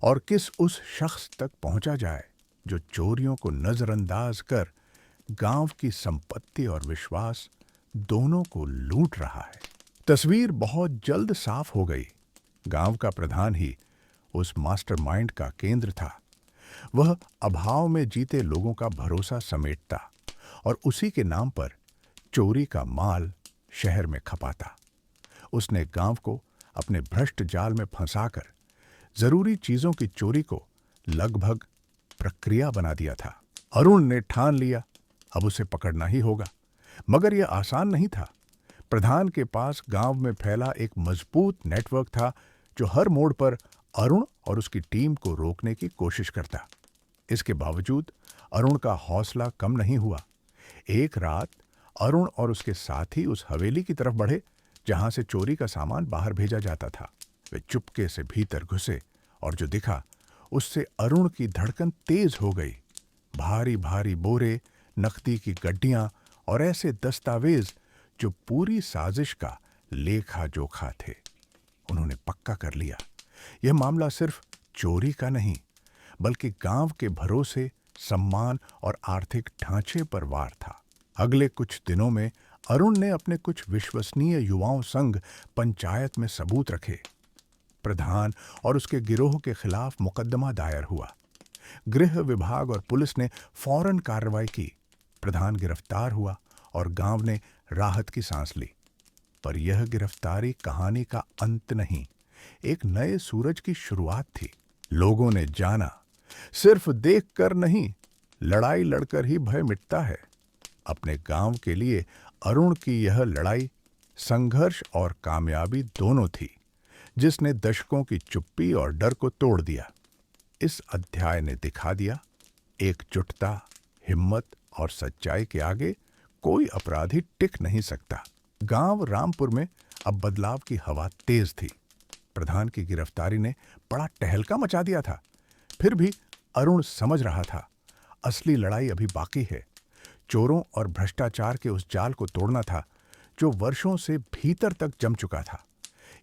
Speaker 1: और किस उस शख्स तक पहुंचा जाए जो चोरियों को नजरअंदाज कर गांव की संपत्ति और विश्वास दोनों को लूट रहा है। तस्वीर बहुत जल्द साफ हो गई। गांव का प्रधान ही उस मास्टरमाइंड का केंद्र था। वह अभाव में जीते लोगों का भरोसा समेटता और उसी के नाम पर चोरी का माल शहर में खपाता। उसने गांव को अपने भ्रष्ट जाल में फंसाकर जरूरी चीजों की चोरी को लगभग प्रक्रिया बना दिया था। अरुण ने ठान लिया, अब उसे पकड़ना ही होगा। मगर यह आसान नहीं था। प्रधान के पास गांव में फैला एक मजबूत नेटवर्क था, जो हर मोड़ पर अरुण और उसकी टीम को रोकने की कोशिश करता। इसके बावजूद अरुण का हौसला कम नहीं हुआ। एक रात अरुण और उसके साथी उस हवेली की तरफ बढ़े जहां से चोरी का सामान बाहर भेजा जाता था। वे चुपके से भीतर घुसे और जो दिखा उससे अरुण की धड़कन तेज हो गई। भारी भारी बोरे, नकदी की गड्डियां और ऐसे दस्तावेज जो पूरी साजिश का लेखा जोखा थे। उन्होंने पक्का कर लिया, यह मामला सिर्फ चोरी का नहीं, बल्कि गांव के भरोसे, सम्मान और आर्थिक ढांचे पर वार था। अगले कुछ दिनों में अरुण ने अपने कुछ विश्वसनीय युवाओं संग पंचायत में सबूत रखे। प्रधान और उसके गिरोह के खिलाफ मुकदमा दायर हुआ। गृह विभाग और पुलिस ने फौरन कार्रवाई की। प्रधान गिरफ्तार हुआ और गांव ने राहत की सांस ली। पर यह गिरफ्तारी कहानी का अंत नहीं, एक नए सूरज की शुरुआत थी। लोगों ने जाना, सिर्फ देखकर नहीं, लड़ाई लड़कर ही भय मिटता है। अपने गांव के लिए अरुण की यह लड़ाई संघर्ष और कामयाबी दोनों थी। जिसने दशकों की चुप्पी और डर को तोड़ दिया। इस अध्याय ने दिखा दिया, एकजुटता, हिम्मत और सच्चाई के आगे कोई अपराधी टिक नहीं सकता। गांव रामपुर में अब बदलाव की हवा तेज थी। प्रधान की गिरफ्तारी ने बड़ा टहलका मचा दिया था। फिर भी अरुण समझ रहा था, असली लड़ाई अभी बाकी है। चोरों और भ्रष्टाचार के उस जाल को तोड़ना था जो वर्षों से भीतर तक जम चुका था।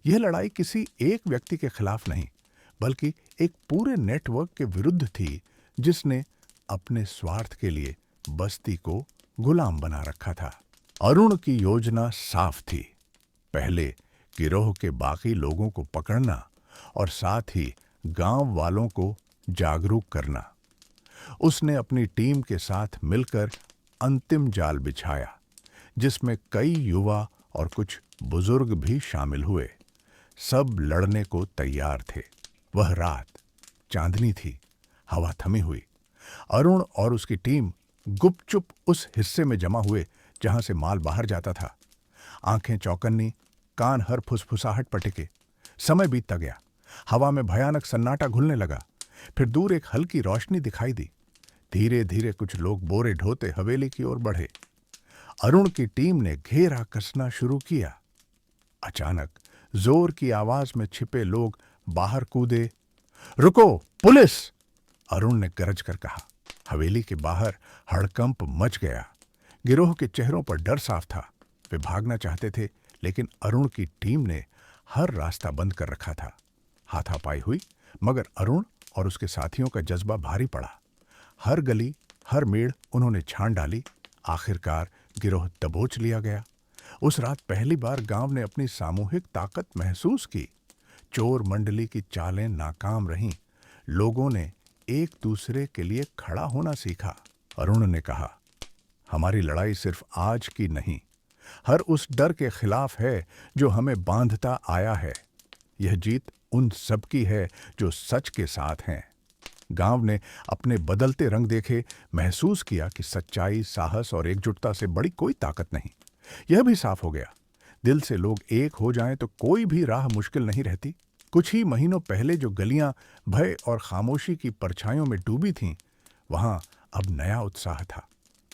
Speaker 1: यह लड़ाई किसी एक व्यक्ति के खिलाफ नहीं, बल्कि एक पूरे नेटवर्क के विरुद्ध थी, जिसने अपने स्वार्थ के लिए बस्ती को गुलाम बना रखा था। अरुण की योजना साफ थी। पहले गिरोह के बाकी लोगों को पकड़ना और साथ ही गांव वालों को जागरूक करना। उसने अपनी टीम के साथ मिलकर अंतिम जाल बिछाया, जिसमें कई युवा और कुछ बुजुर्ग भी शामिल हुए। सब लड़ने को तैयार थे। वह रात चांदनी थी, हवा थमी हुई। अरुण और उसकी टीम गुपचुप उस हिस्से में जमा हुए जहां से माल बाहर जाता था। आंखें चौकन्नी, कान हर फुसफुसाहट पर टिके। समय बीतता गया। हवा में भयानक सन्नाटा घुलने लगा। फिर दूर एक हल्की रोशनी दिखाई दी। धीरे धीरे कुछ लोग बोरे ढोते हवेली की ओर बढ़े। अरुण की टीम ने घेरा कसना शुरू किया। अचानक जोर की आवाज में छिपे लोग बाहर कूदे। रुको, पुलिस! अरुण ने गरज कर कहा। हवेली के बाहर हड़कंप मच गया। गिरोह के चेहरों पर डर साफ था। वे भागना चाहते थे, लेकिन अरुण की टीम ने हर रास्ता बंद कर रखा था। हाथापाई हुई, मगर अरुण और उसके साथियों का जज्बा भारी पड़ा। हर गली, हर मेड़ उन्होंने छान डाली। आखिरकार गिरोह दबोच लिया गया। उस रात पहली बार गांव ने अपनी सामूहिक ताकत महसूस की। चोर मंडली की चालें नाकाम रहीं। लोगों ने एक दूसरे के लिए खड़ा होना सीखा। अरुण ने कहा, हमारी लड़ाई सिर्फ आज की नहीं, हर उस डर के खिलाफ है जो हमें बांधता आया है। यह जीत उन सबकी है जो सच के साथ हैं। गांव ने अपने बदलते रंग देखे, महसूस किया कि सच्चाई, साहस और एकजुटता से बड़ी कोई ताकत नहीं। यह भी साफ हो गया, दिल से लोग एक हो जाएं तो कोई भी राह मुश्किल नहीं रहती। कुछ ही महीनों पहले जो गलियां भय और खामोशी की परछाइयों में डूबी थीं, वहां अब नया उत्साह था।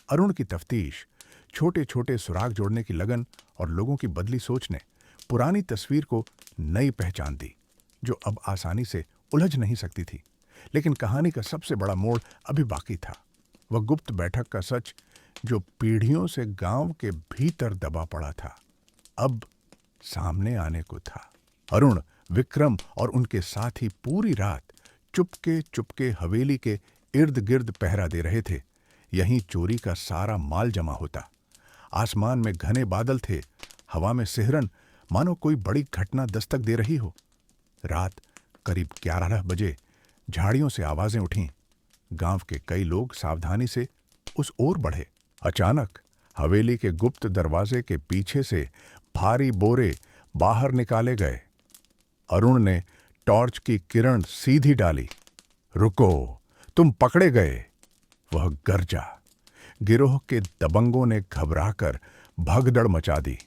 Speaker 1: अरुण की तफ्तीश, छोटे छोटे सुराग जोड़ने की लगन और लोगों की बदली सोच ने पुरानी तस्वीर को नई पहचान दी, जो अब आसानी से उलझ नहीं सकती थी। लेकिन कहानी का सबसे बड़ा मोड़ अभी बाकी था। वह गुप्त बैठक का सच, जो पीढ़ियों से गांव के भीतर दबा पड़ा था, अब सामने आने को था। अरुण, विक्रम और उनके साथी पूरी रात चुपके चुपके हवेली के इर्द गिर्द पहरा दे रहे थे। यहीं चोरी का सारा माल जमा होता। आसमान में घने बादल थे, हवा में सिहरन, मानो कोई बड़ी घटना दस्तक दे रही हो। रात करीब 11 बजे झाड़ियों से आवाजें उठीं। गांव के कई लोग सावधानी से उस ओर बढ़े। अचानक हवेली के गुप्त दरवाजे के पीछे से भारी बोरे बाहर निकाले गए। अरुण ने टॉर्च की किरण सीधी डाली। रुको, तुम पकड़े गए! वह गरजा। गिरोह के दबंगों ने घबराकर भगदड़ मचा दी,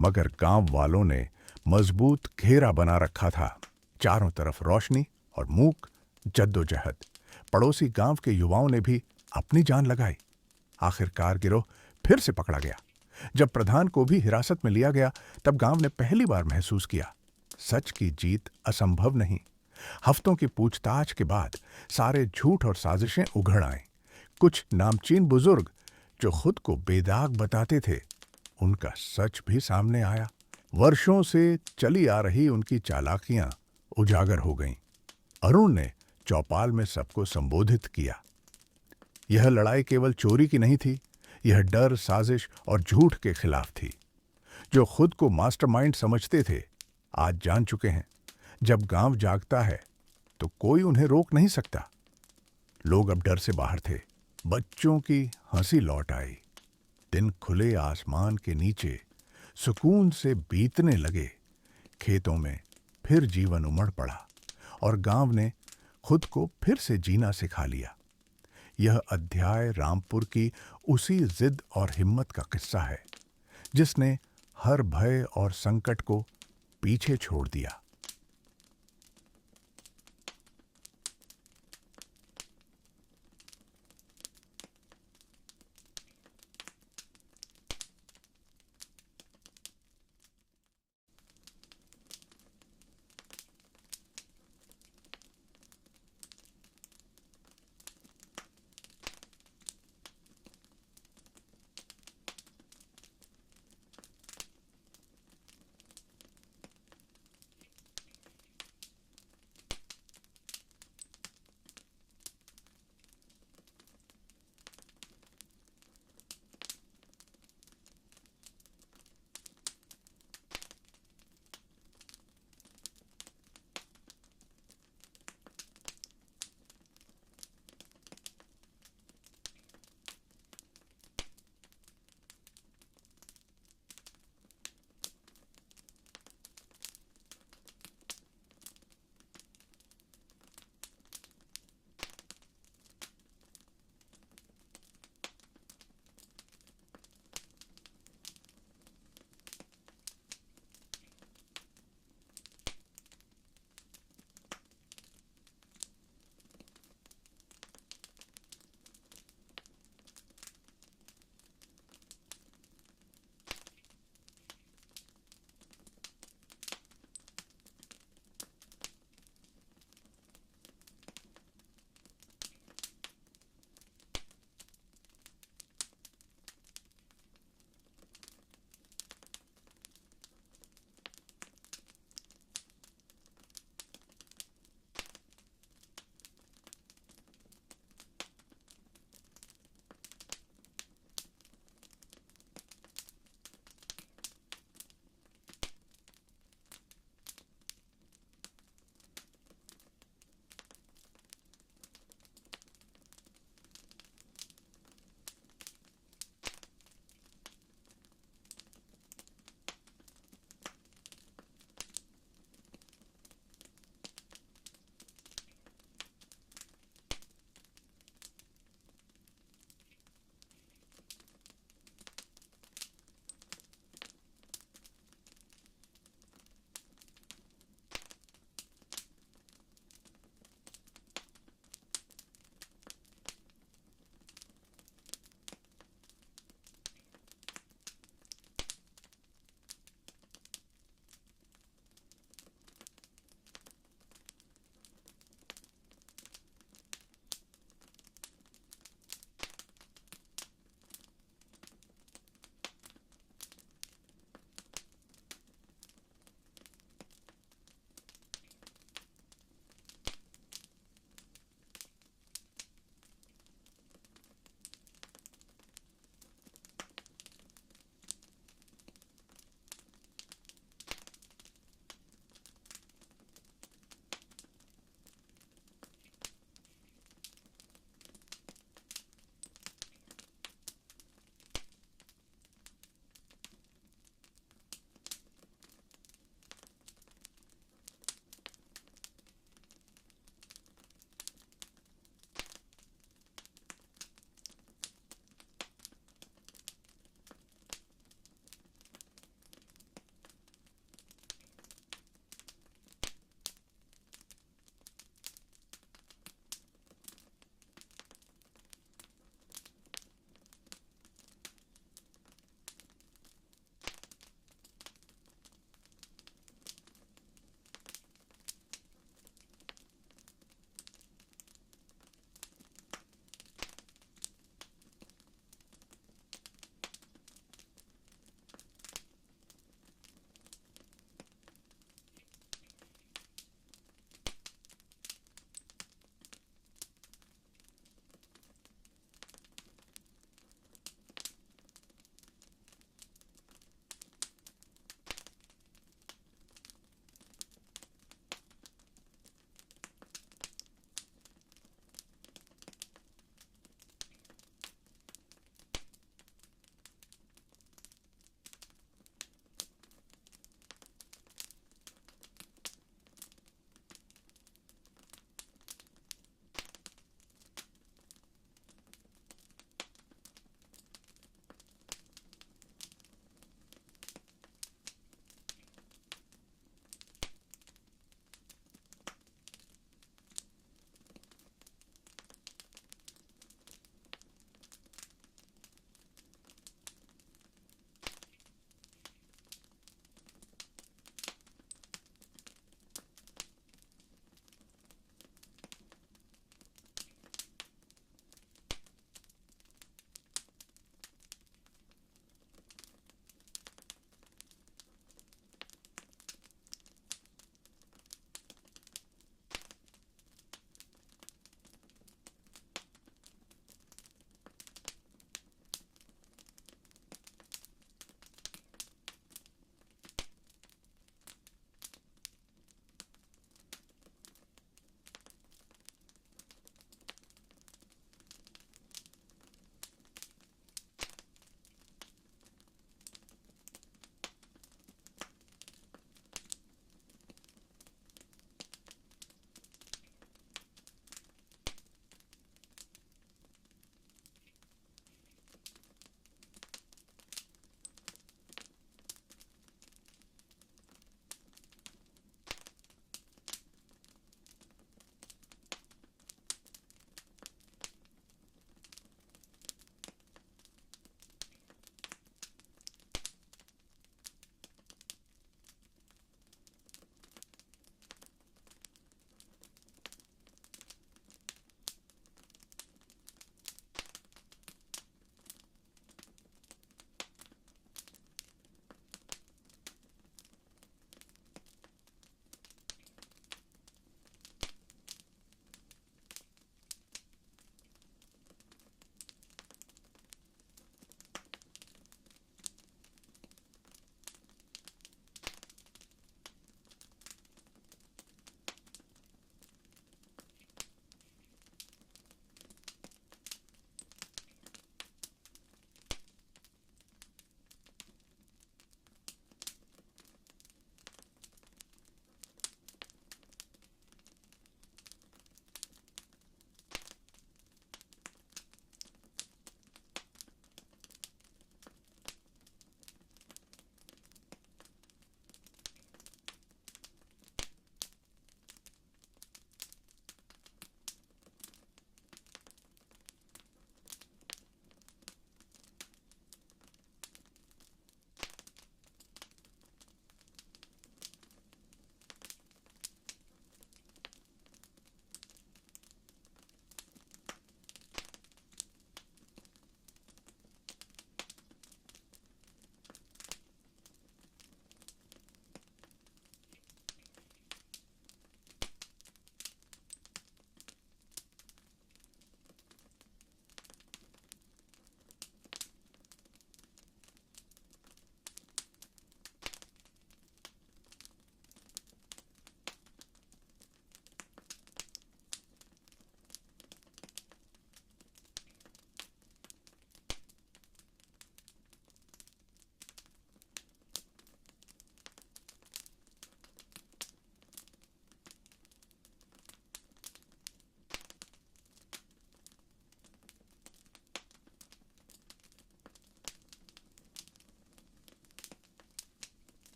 Speaker 1: मगर गांव वालों ने मजबूत घेरा बना रखा था। चारों तरफ रोशनी और मूक जद्दोजहद। पड़ोसी गांव के युवाओं ने भी अपनी जान लगाई। आखिरकार गिरोह फिर से पकड़ा गया। जब प्रधान को भी हिरासत में लिया गया, तब गांव ने पहली बार महसूस किया, सच की जीत असंभव नहीं। हफ्तों की पूछताछ के बाद सारे झूठ और साजिशें उघड़ आए। कुछ नामचीन बुजुर्ग जो खुद को बेदाग बताते थे, उनका सच भी सामने आया। वर्षों से चली आ रही उनकी चालाकियां उजागर हो गईं। अरुण ने चौपाल में सबको संबोधित किया। यह लड़ाई केवल चोरी की नहीं थी, यह डर, साजिश और झूठ के खिलाफ थी। जो खुद को मास्टरमाइंड समझते थे, आज जान चुके हैं, जब गांव जागता है तो कोई उन्हें रोक नहीं सकता। लोग अब डर से बाहर थे। बच्चों की हंसी लौट आई। दिन खुले आसमान के नीचे सुकून से बीतने लगे। खेतों में फिर जीवन उमड़ पड़ा और गांव ने खुद को फिर से जीना सिखा लिया। यह अध्याय रामपुर की उसी जिद और हिम्मत का किस्सा है, जिसने हर भय और संकट को पीछे छोड़ दिया।